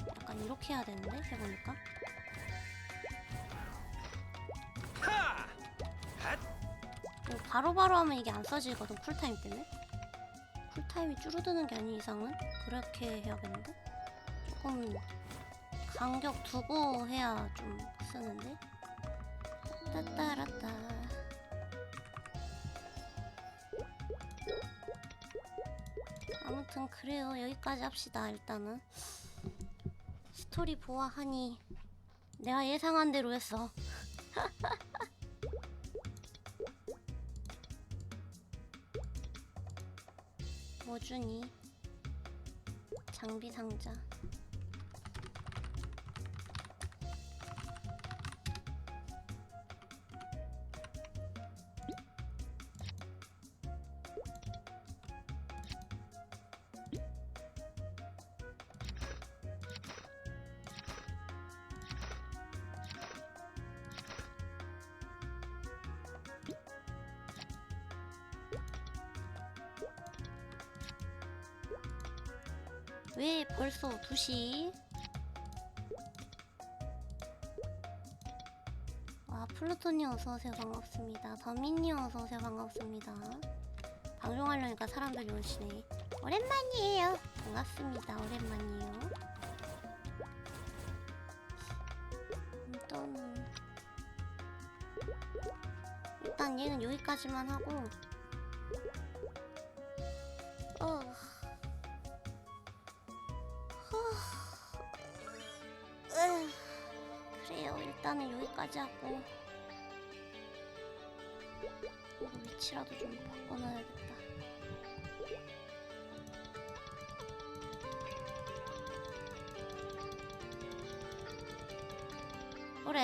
약간 이렇게 해야 되는데 해보니까. 이거 바로바로 하면 이게 안 써지거든 쿨타임 때문에. 쿨타임이 줄어드는 게 아닌 이상은 그렇게 해야겠는데. 조금 간격 두고 해야 좀 쓰는데. 따따라따. 아무튼 그래요. 여기까지 합시다. 일단은 스토리 보아하니 내가 예상한 대로 했어. 뭐 주니? 장비 상자. 왜 벌써 2시? 와 플루토님 어서오세요. 반갑습니다. 더민님 어서오세요. 반갑습니다. 방송하려니까 사람들이 오시네. 오랜만이에요. 반갑습니다. 오랜만이에요. 일단 얘는 여기까지만 하고 그래요. 일단은 여기까지 하고 이거 위치라도 좀 바꿔놔야겠다. 그래.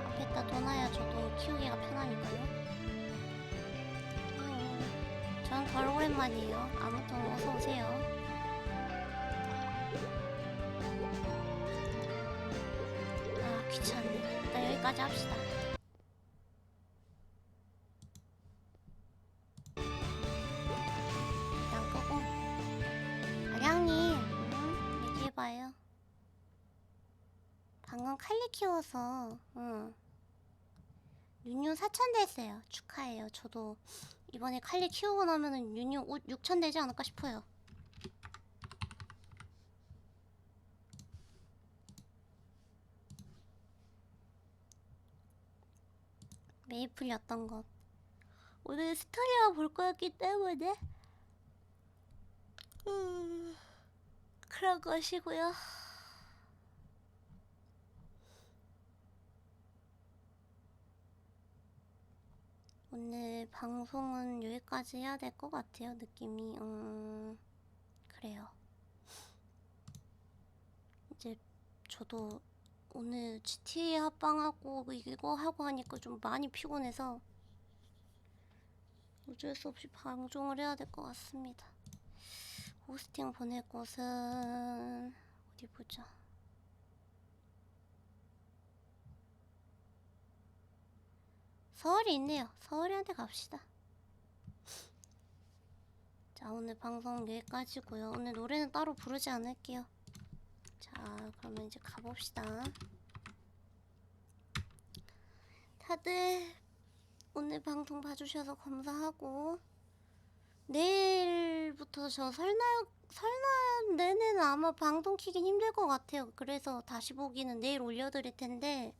앞에다 둬놔야 저도 키우기가 편하니까요. 전 덜 오랜만이에요. 아무튼 어서오세요. 아 귀찮네. 일단 여기까지 합시다. 일단 끄고. 아량님 얘기해봐요. 방금 칼리 키워서 윤유 4,000 됐어요. 축하해요. 저도 이번에 칼리 키우고 나면은 윤유 6,000 되지 않을까 싶어요. 메이플이었던 것. 오늘 스토리만 볼 거였기 때문에 그런 것이고요. 오늘 방송은 여기까지 해야 될 것 같아요. 느낌이 그래요. 이제 저도 오늘 GTA 합방하고 이거 하고 하니까 좀 많이 피곤해서 어쩔 수 없이 방송을 해야 될 것 같습니다. 호스팅 보낼 곳은 어디 보자. 서울이 있네요. 서울이한테 갑시다. 자, 오늘 방송 여기까지고요. 오늘 노래는 따로 부르지 않을게요. 자, 그러면 이제 가봅시다. 다들 오늘 방송 봐주셔서 감사하고, 내일부터 저 설날 내내는 아마 방송 키긴 힘들 것 같아요. 그래서 다시 보기는 내일 올려드릴 텐데,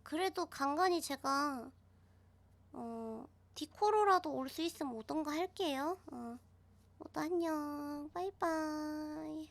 그래도 간간히 제가 디코로라도 올 수 있으면 오던가 할게요. 모두 안녕. 바이바이.